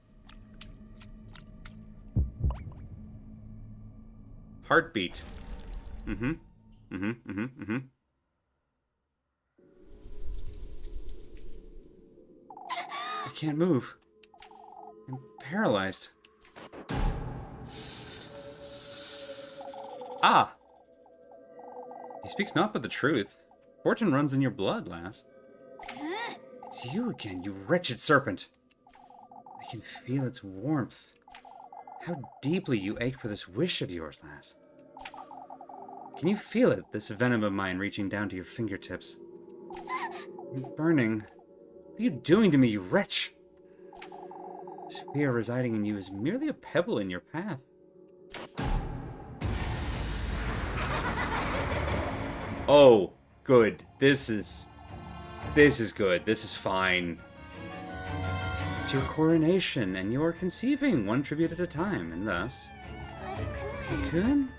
Speaker 1: Heartbeat. I can't move. I'm paralyzed. Ah! He speaks not but the truth. Fortune runs in your blood, lass. It's you again, you wretched serpent. I can feel its warmth. How deeply you ache for this wish of yours, lass. Can you feel it, this venom of mine reaching down to your fingertips? You're burning. What are you doing to me, you wretch? This fear residing in you is merely a pebble in your path. Oh, good. This is good. This is fine. It's your coronation, and you're conceiving one tribute at a time, and thus... Cocoon?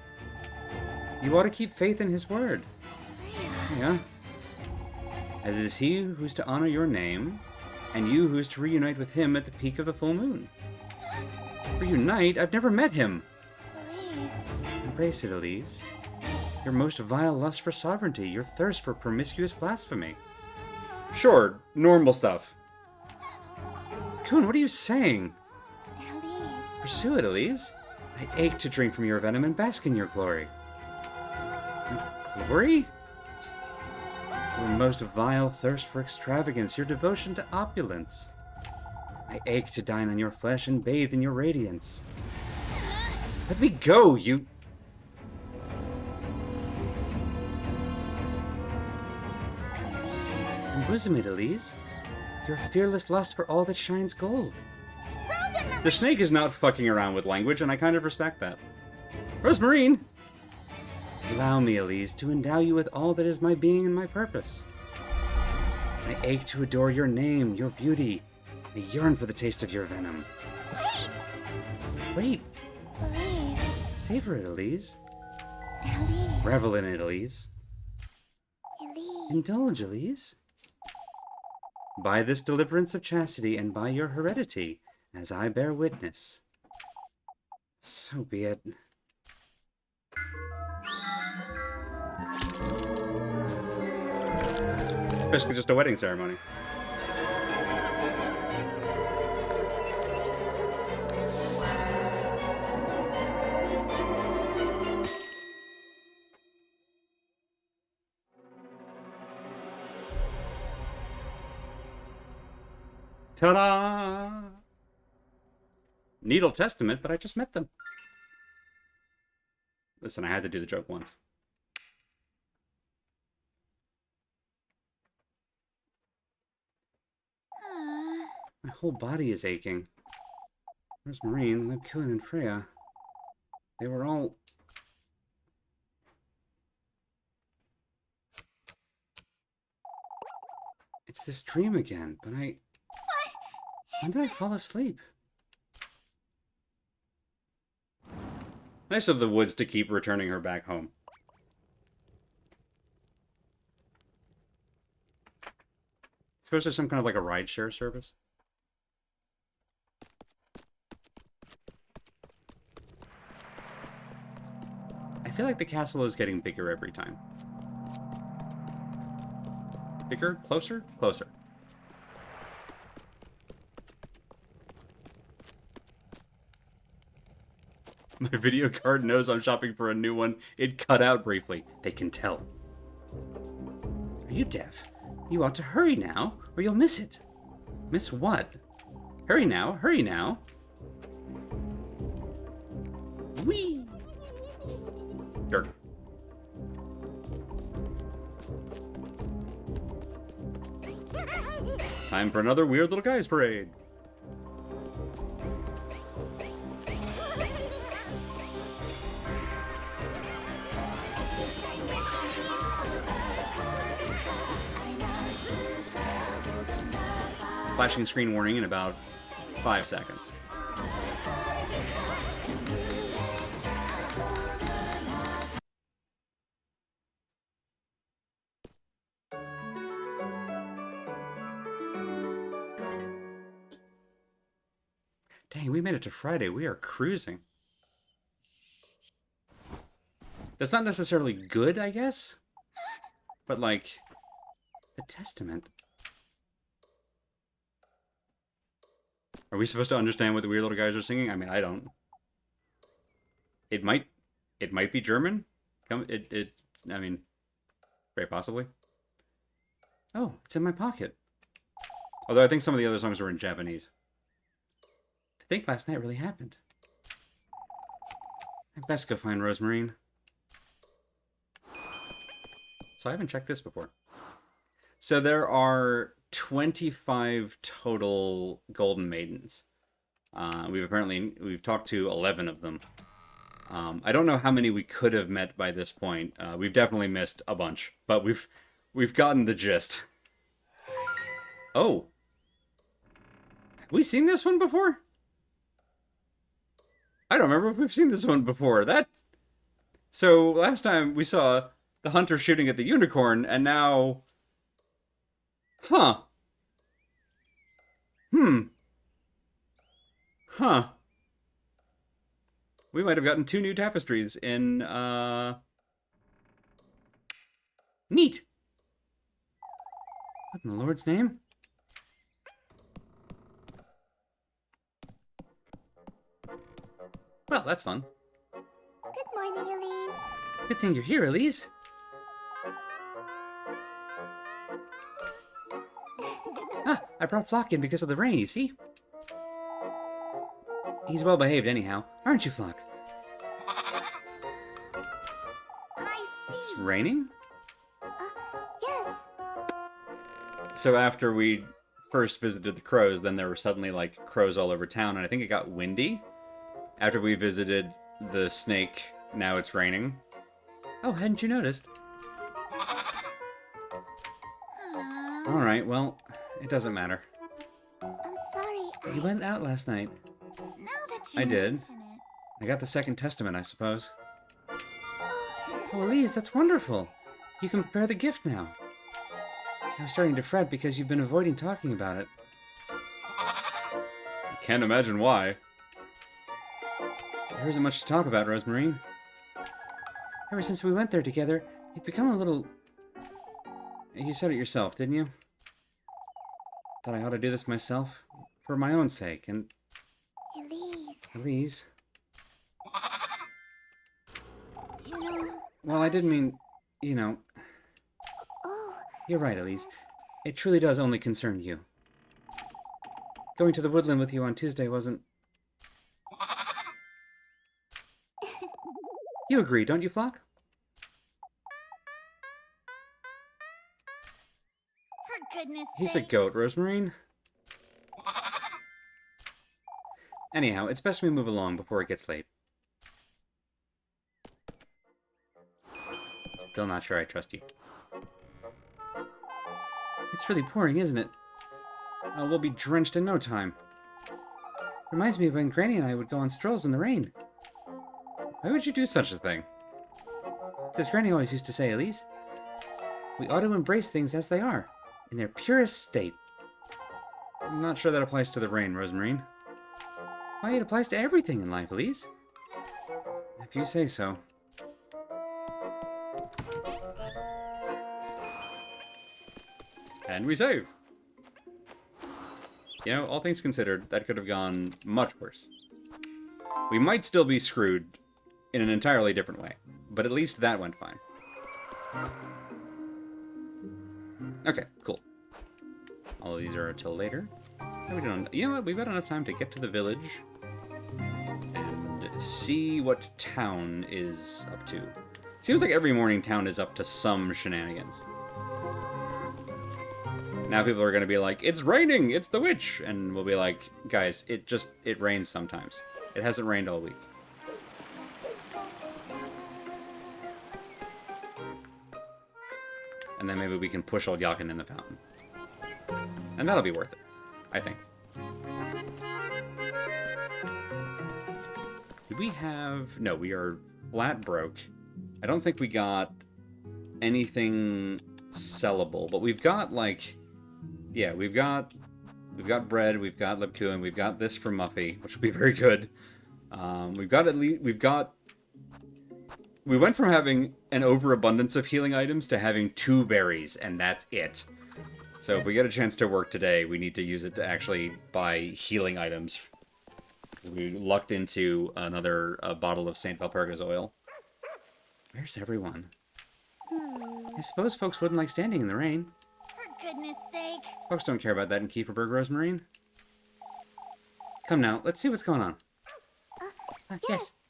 Speaker 1: You ought to keep faith in his word. Yeah. As it is he who's to honor your name, and you who's to reunite with him at the peak of the full moon. Reunite? I've never met him.
Speaker 3: Elise.
Speaker 1: Embrace it, Elise. Your most vile lust for sovereignty, your thirst for promiscuous blasphemy. Sure, normal stuff. Cocoon, what are you saying?
Speaker 3: Elise.
Speaker 1: Pursue it, Elise. I ache to drink from your venom and bask in your glory. Glory? Your most vile thirst for extravagance, your devotion to opulence. I ache to dine on your flesh and bathe in your radiance. Let me go, you... Embosom it, Elise. Your fearless lust for all that shines gold.
Speaker 3: Rosemarine!
Speaker 1: The snake is not fucking around with language, and I kind of respect that. Rosemarine! Allow me, Elise, to endow you with all that is my being and my purpose. I ache to adore your name, your beauty. I yearn for the taste of your venom.
Speaker 3: Wait!
Speaker 1: Wait,
Speaker 3: Elise.
Speaker 1: savor it, Elise.
Speaker 3: Elise.
Speaker 1: Revel in it, Elise.
Speaker 3: Elise.
Speaker 1: Indulge, Elise. By this deliverance of chastity and by your heredity, as I bear witness. So be it. Basically just a wedding ceremony. Ta-da! Needle Testament, but I just met them. Listen, I had to do the joke once. My whole body is aching. Where's Marine, Lebkuin, and Freya? They were all... It's this dream again, but I... When did I fall asleep? Nice of the woods to keep returning her back home. Suppose there's some kind of like a rideshare service? I feel like the castle is getting bigger every time. Bigger? Closer? Closer. My video card knows I'm shopping for a new one. It cut out briefly. They can tell. Are you deaf? You ought to hurry now, or you'll miss it. Miss what? Hurry now, hurry now. Whee! Sure. Time for another Weird Little Guys parade. Flashing screen warning in about 5 seconds. Dang, we made it to Friday. We are cruising. That's not necessarily good, I guess. But, like, the Testament. Are we supposed to understand what the Weird Little Guys are singing? I mean, I don't. It might be German. I mean, very possibly. Oh, it's in my pocket. Although I think some of the other songs were in Japanese. I think last night really happened. I'd best go find Rosemarine. So I haven't checked this before. So there are 25 total Golden Maidens. We've talked to 11 of them. I don't know how many we could have met by this point. We've definitely missed a bunch, but we've gotten the gist. Oh, have we seen this one before? I don't remember if we've seen this one before. So last time we saw the hunter shooting at the unicorn, and now... Huh. Huh. We might have gotten 2 new tapestries in, Neat! What in the Lord's name? Well, that's fun.
Speaker 3: Good morning, Elise.
Speaker 1: Good thing you're here, Elise. Ah, I brought Flock in because of the rain, you see? He's well behaved anyhow, aren't you, Flock?
Speaker 3: I
Speaker 1: It's
Speaker 3: see.
Speaker 1: raining?
Speaker 3: Yes.
Speaker 1: So after we first visited the crows, then there were suddenly, like, crows all over town, and I think it got windy. After we visited the snake, now it's raining. Oh, hadn't you noticed? Alright, well, it doesn't matter.
Speaker 3: I'm sorry.
Speaker 1: You went out last night.
Speaker 3: Now that you
Speaker 1: I did.
Speaker 3: mention it.
Speaker 1: I got the Second Testament, I suppose. Oh, Elise, that's wonderful. You can prepare the gift now. I'm starting to fret because you've been avoiding talking about it. I can't imagine why. There isn't much to talk about, Rosemarine. Ever since we went there together, you've become a little... You said it yourself, didn't you? Thought I ought to do this myself. For my own sake, and...
Speaker 3: Elise.
Speaker 1: Elise...
Speaker 3: You know...
Speaker 1: Well, I didn't mean... You know...
Speaker 3: Oh,
Speaker 1: You're right, Elise. It truly does only concern you. Going to the woodland with you on Tuesday wasn't... You agree, don't you, Flock?
Speaker 3: for goodness
Speaker 1: He's a goat, Rosemarine. Anyhow, it's best we move along before it gets late. Still not sure I trust you. It's really pouring, isn't it? We'll be drenched in no time. Reminds me of when Granny and I would go on strolls in the rain. Why would you do such a thing? It's as Granny always used to say, Elise. We ought to embrace things as they are, in their purest state. I'm not sure that applies to the rain, Rosemarine. Why, it applies to everything in life, Elise. If you say so. And we save. You know, all things considered, that could have gone much worse. We might still be screwed in an entirely different way, but at least that went fine. Okay, cool. All of these are until later. We don't, you know what? We've got enough time to get to the village and see what town is up to. Seems like every morning town is up to some shenanigans. Now people are going to be like, it's raining, it's the witch! And we'll be like, guys, it rains sometimes. It hasn't rained all week. And then maybe we can push old Yakin in the fountain. And that'll be worth it, I think. Do we have... No, we are flat broke. I don't think we got anything sellable, but we've got, like... Yeah, we've got bread, we've got Lebkuchen, we've got this for Muffy, which will be very good. We went from having an overabundance of healing items to having 2 berries, and that's it. So if we get a chance to work today, we need to use it to actually buy healing items. We lucked into another bottle of St. Valperga's oil. Where's everyone? I suppose folks wouldn't like standing in the rain.
Speaker 3: for goodness sake.
Speaker 1: Folks don't care about that in Kieferberg, Rosemarine. Come now, let's see what's going on. Yes.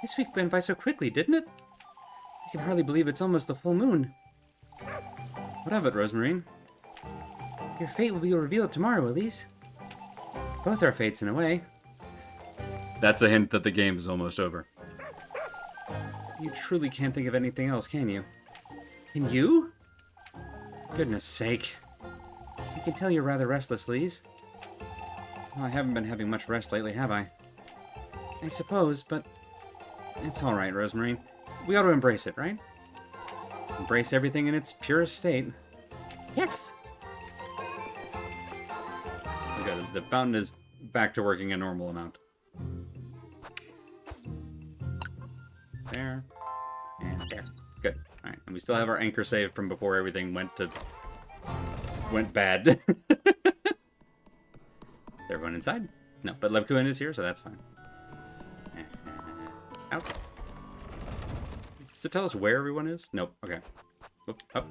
Speaker 1: This week went by so quickly, didn't it? I can hardly believe it's almost the full moon. What of it, Rosemarine? Your fate will be revealed tomorrow, Elise. Both our fates, in a way. That's a hint that the game is almost over. You truly can't think of anything else, can you? Can you? Goodness sake. I can tell you're rather restless, Lise. Well, I haven't been having much rest lately, have I? I suppose, but... It's alright, Rosemarine. We ought to embrace it, right? Embrace everything in its purest state. Yes! Okay, the fountain is back to working a normal amount. There. And there. Good. Alright, and we still have our anchor save from before everything went bad. Is everyone inside? No, but Lebkuchen is here, so that's fine. Out. Does it tell us where everyone is? Nope. Okay. Whoop, up.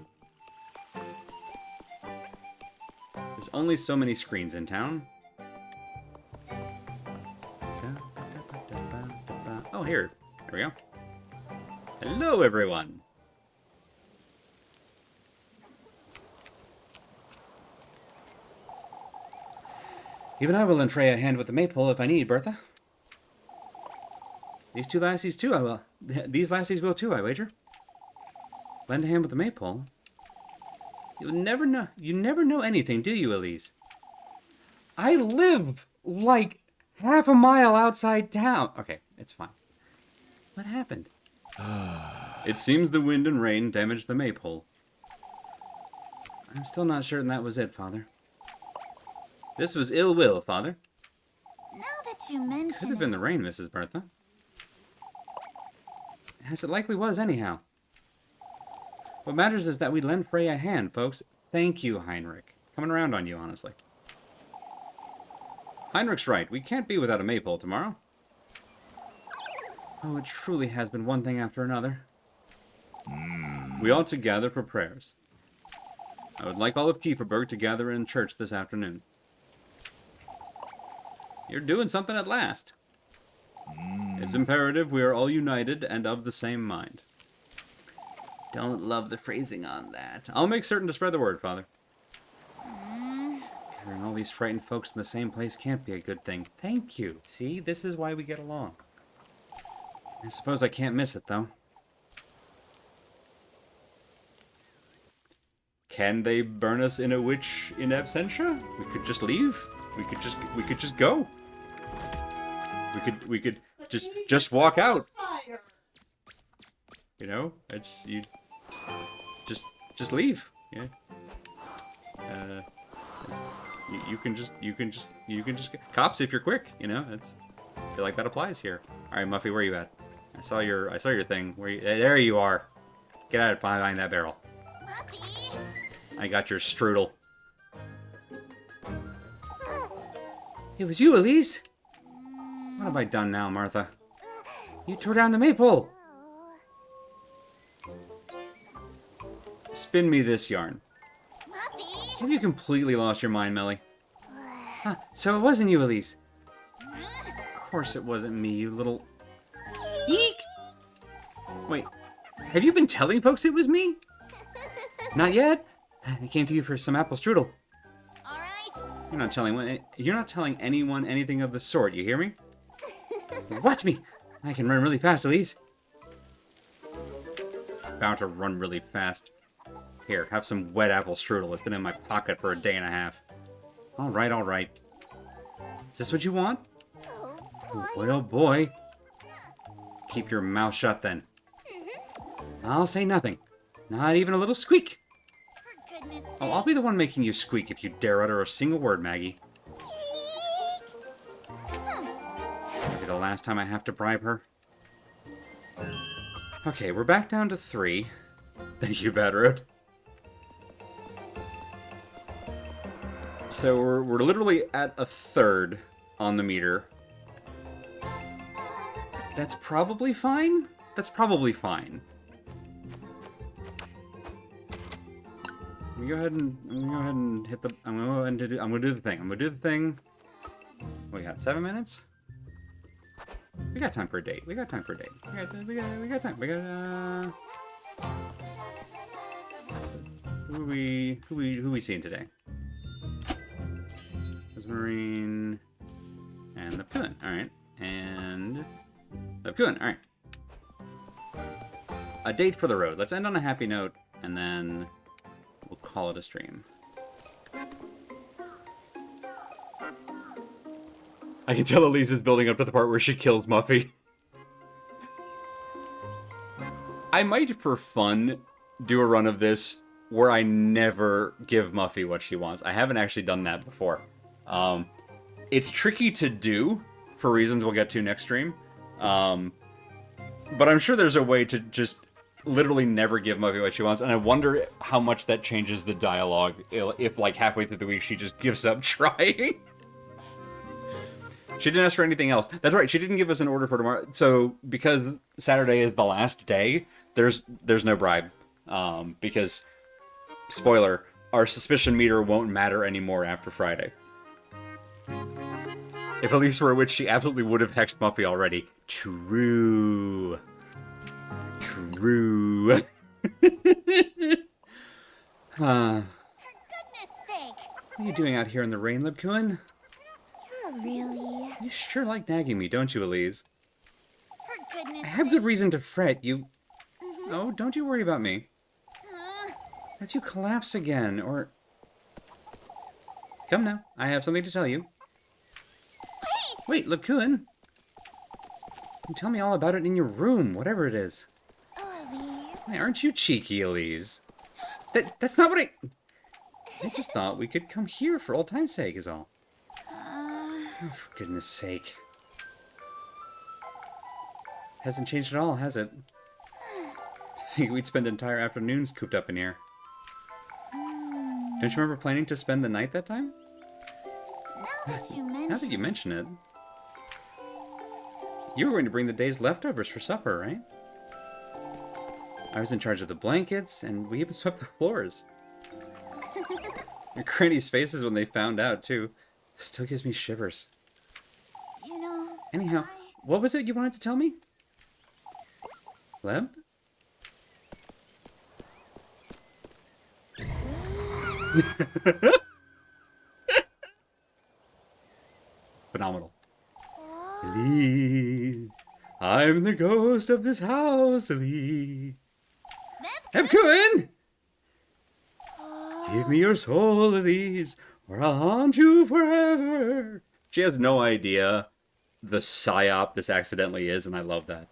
Speaker 1: There's only so many screens in town. Oh, here. There we go. Hello, everyone. Even I will lend Freya a hand with the maypole if I need, Bertha. These 2 lassies too, I will. These lassies will too, I wager. Lend a hand with the maypole? You never know anything, do you, Elise? I live like Half a mile outside town. Okay, it's fine. What happened? It seems the wind and rain damaged the maypole. I'm still not certain that was it, Father. This was ill will, Father.
Speaker 3: Now that you
Speaker 1: Could
Speaker 3: mention
Speaker 1: have been
Speaker 3: it,
Speaker 1: the rain, Mrs. Bertha. As it likely was, anyhow. What matters is that we lend Frey a hand, folks. Thank you, Heinrich. Coming around on you, honestly. Heinrich's right. We can't be without a maypole tomorrow. Oh, it truly has been one thing after another. We ought to gather for prayers. I would like all of Kieferberg to gather in church this afternoon. You're doing something at last. It's imperative we are all united and of the same mind. Don't love the phrasing on that. I'll make certain to spread the word, Father. Gathering all these frightened folks in the same place can't be a good thing. Thank you. See, this is why we get along. I suppose I can't miss it, though. Can they burn us in a witch in absentia? We could just leave. We could just go. We could just walk out.
Speaker 2: Fire.
Speaker 1: You know, it's you just leave. Yeah. You can just cops if you're quick. You know, that's I feel like that applies here. All right, Muffy, where are you at? I saw your thing. There you are. Get out of behind that barrel.
Speaker 3: Muffy!
Speaker 1: I got your strudel. It was you, Elise. What have I done now, Martha? You tore down the maypole. Spin me this yarn.
Speaker 3: Muffy!
Speaker 1: Have you completely lost your mind, Melly? Huh, so it wasn't you, Elise. Of course it wasn't me, you little... Eek! Wait, have you been telling folks it was me? Not yet? I came to you for some apple strudel.
Speaker 3: Alright.
Speaker 1: You're not telling anyone anything of the sort, you hear me? Watch me! I can run really fast, Elise. Bound to run really fast. Here, have some wet apple strudel. It's been in my pocket for a day and a half. Alright, alright. Is this what you want? Oh boy, oh boy. Keep your mouth shut then. I'll say nothing. Not even a little squeak.
Speaker 3: For goodness sake.
Speaker 1: Oh, I'll be the one making you squeak if you dare utter a single word, Maggie. Maybe the last time I have to bribe her. Okay, we're back down to 3. Thank you, Bad Road. So we're literally at a third on the meter. That's probably fine. That's probably fine. I'm gonna go ahead and hit the. I'm gonna do the thing. I'm gonna do the thing. We got 7 minutes. We got time for a date. We got time for a date. We got time. We got. Who we seeing today? Marine and the Puin. All right, and the Puin. All right. A date for the road. Let's end on a happy note, and then we'll call it a stream. I can tell Elise is building up to the part where she kills Muffy. I might, for fun, do a run of this where I never give Muffy what she wants. I haven't actually done that before. It's tricky to do for reasons we'll get to next stream. But I'm sure there's a way to just literally never give Muffy what she wants, and I wonder how much that changes the dialogue if like halfway through the week she just gives up trying. She didn't ask for anything else. That's right, she didn't give us an order for tomorrow. So because Saturday is the last day, there's no bribe. Because spoiler, our suspicion meter won't matter anymore after Friday. If Elise were a witch, she absolutely would have hexed Muffy already. True. True.
Speaker 3: For goodness sake.
Speaker 1: What are you doing out here in the rain, Libkuin?
Speaker 3: You're really...
Speaker 1: You sure like nagging me, don't you, Elise?
Speaker 3: For goodness
Speaker 1: I have
Speaker 3: sake.
Speaker 1: good reason to fret. You... Oh, don't you worry about me. Don't you collapse again, or... Come now, I have something to tell you.
Speaker 3: Wait!
Speaker 1: Wait, Lacoon! You tell me all about it in your room, whatever it is.
Speaker 3: Oh, Elise.
Speaker 1: Why, aren't you cheeky, Elise? That's not what I just thought we could come here for old time's sake, is all. Oh, for goodness sake. Hasn't changed at all, has it? I think we'd spend entire afternoons cooped up in here. Don't you remember planning to spend the night that time? Now that you mention it. You were going to bring the day's leftovers for supper, right? I was in charge of the blankets, and we even swept the floors. Your granny's faces when they found out, too. Still gives me shivers.
Speaker 3: You know...
Speaker 1: Anyhow, what was it you wanted to tell me? Leb? Phenomenal. Elise, I'm the ghost of this house, Elise. Neptune! Give me your soul, Elise, or I'll haunt you forever. She has no idea the psyop this accidentally is, and I love that.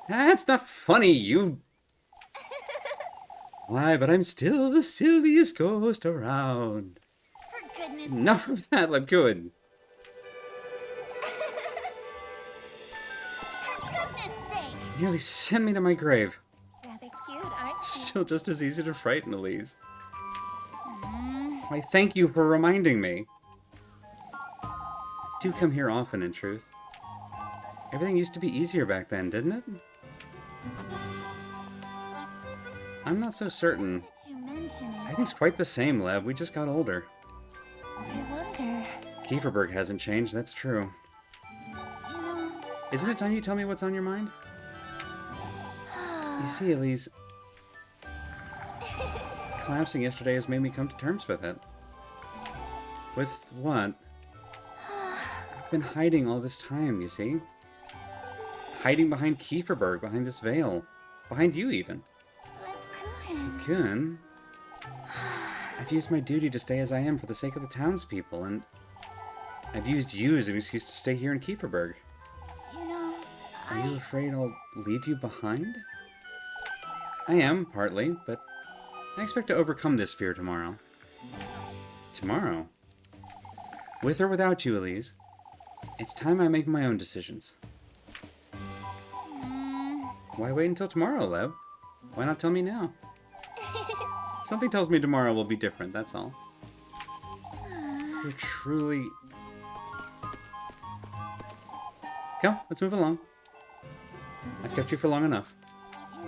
Speaker 1: That's not funny, you... Why, but I'm still the silliest ghost around.
Speaker 3: For goodness.
Speaker 1: Enough of that, I'm good.
Speaker 3: For goodness sake.
Speaker 1: Nearly sent me to my grave.
Speaker 3: Rather cute, aren't you?
Speaker 1: Still just as easy to frighten, Elise. Why, thank you for reminding me. Do come here often, in truth. Everything used to be easier back then, didn't it? I'm not so certain.
Speaker 3: Now that you mention
Speaker 1: I
Speaker 3: it,
Speaker 1: think it's quite the same, Lev. We just got older.
Speaker 3: I wonder...
Speaker 1: Kieferberg hasn't changed, that's true.
Speaker 3: You know...
Speaker 1: Isn't it time you tell me what's on your mind? You see, Elise... Collapsing yesterday has made me come to terms with it. With what? I've been hiding all this time, you see? Hiding behind Kieferberg, behind this veil. Behind you, even. Kun. I've used my duty to stay as I am for the sake of the townspeople, and I've used you as an excuse to stay here in Kieferberg.
Speaker 3: You know,
Speaker 1: Are you afraid I'll leave you behind? I am, partly, but I expect to overcome this fear tomorrow. Tomorrow? With or without you, Elise. It's time I make my own decisions. Why wait until tomorrow, Lev? Why not tell me now? Something tells me tomorrow will be different, that's all. You're truly... Come, let's move along. I've kept you for long enough.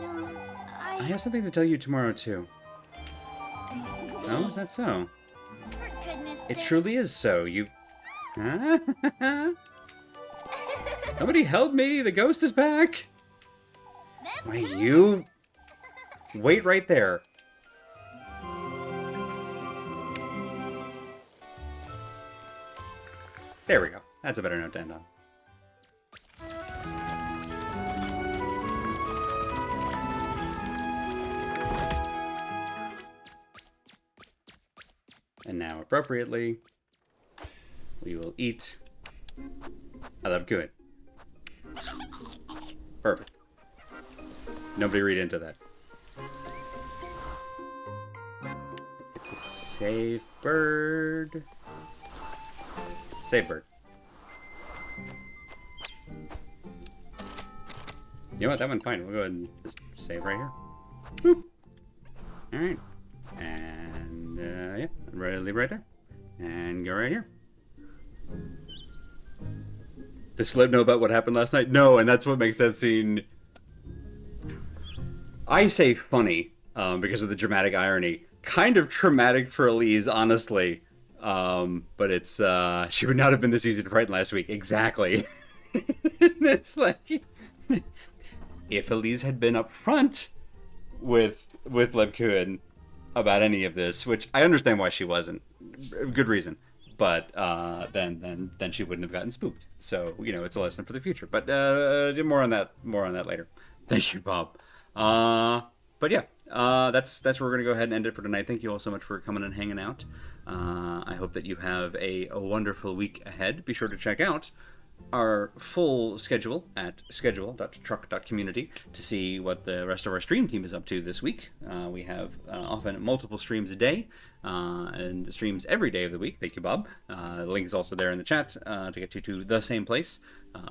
Speaker 3: you know,
Speaker 1: I have something to tell you tomorrow, too.
Speaker 3: I see.
Speaker 1: Oh, is that so?
Speaker 3: For goodness
Speaker 1: It
Speaker 3: sake.
Speaker 1: truly is so. You... Huh? Somebody help me! The ghost is back! Why, you... Wait right there. There we go. That's a better note to end on. And now, appropriately, we will eat. I love good. Perfect. Nobody read into that. It's a save bird. Save bird. You know what? That went fine. We'll go ahead and just save right here. Boop. Alright. And, yeah. Right, leave right there. And go right here. Does Slib know about what happened last night? No, and that's what makes that scene... I say funny, because of the dramatic irony. Kind of traumatic for Elise, honestly. But it's, she would not have been this easy to frighten last week. Exactly. It's like... If Elise had been up front with Lebkuin about any of this, which I understand why she wasn't. Good reason. But then she wouldn't have gotten spooked. So, you know, it's a lesson for the future. But more on that later. Thank you, Bob. But yeah, that's where we're gonna go ahead and end it for tonight. Thank you all so much for coming and hanging out. I hope that you have a wonderful week ahead. Be sure to check out our full schedule at schedule.truck.community to see what the rest of our stream team is up to this week. We have often multiple streams a day and streams every day of the week. Thank you, Bob. The link is also there in the chat to get you to the same place.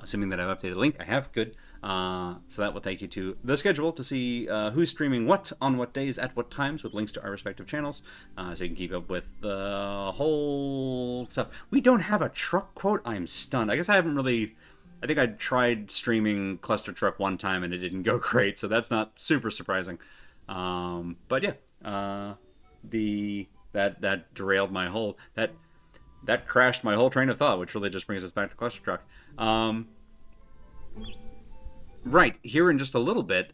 Speaker 1: Assuming that I've updated the link, I have. Good. So that will take you to the schedule to see who's streaming what on what days at what times with links to our respective channels, so you can keep up with the whole stuff. We don't have a truck quote. I'm stunned. I guess I haven't really. I think I tried streaming Cluster Truck one time and it didn't go great, so that's not super surprising. But yeah, that derailed my whole that crashed my whole train of thought, which really just brings us back to Cluster Truck. Right, here in just a little bit,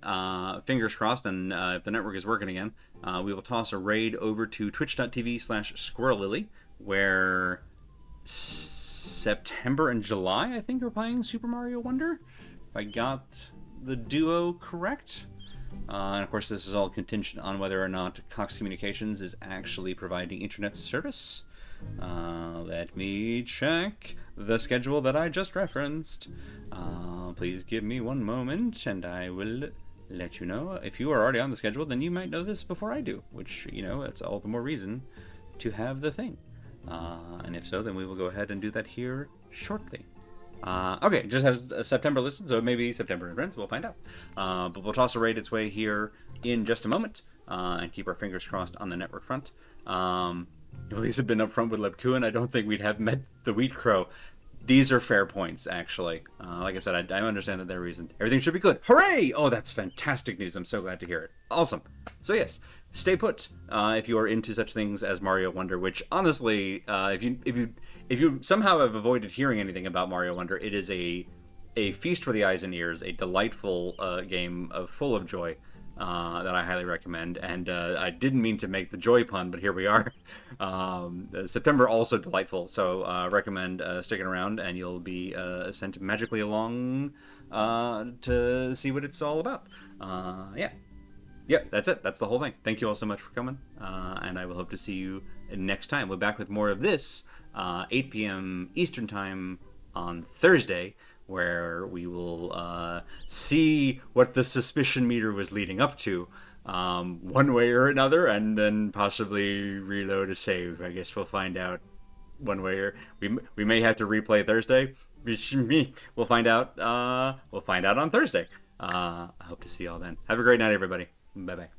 Speaker 1: fingers crossed, and if the network is working again, we will toss a raid over to twitch.tv/squirrellily, where September and July, I think, are playing Super Mario Wonder, if I got the duo correct. And of course, this is all contingent on whether or not Cox Communications is actually providing internet service. Let me check the schedule that I just referenced. Please give me one moment and I will let you know. If you are already on the schedule, then you might know this before I do, which, you know, it's all the more reason to have the thing. And if so, then we will go ahead and do that here shortly. Okay, just has September listed, so maybe September in advance, we'll find out. But we'll toss a raid its way here in just a moment, and keep our fingers crossed on the network front. If Elise had been up front with Lebkuin, I don't think we'd have met the Wheat Crow. These are fair points, actually. Like I said, I understand that there are reasons. Everything should be good. Hooray! Oh, that's fantastic news. I'm so glad to hear it. Awesome. So yes, stay put if you are into such things as Mario Wonder. Which honestly, if you somehow have avoided hearing anything about Mario Wonder, it is a feast for the eyes and ears. A delightful game full of joy. That I highly recommend, and I didn't mean to make the joy pun, but here we are. September also delightful, so recommend sticking around, and you'll be sent magically along to see what it's all about. Yeah, that's it. That's the whole thing. Thank you all so much for coming, and I will hope to see you next time. We're back with more of this, 8 p.m. Eastern Time on Thursday, where we will see what the suspicion meter was leading up to, one way or another, and then possibly reload a save. I guess we'll find out one way or we may have to replay Thursday. We'll find out. We'll find out on Thursday. I hope to see y'all then. Have a great night, everybody. Bye bye.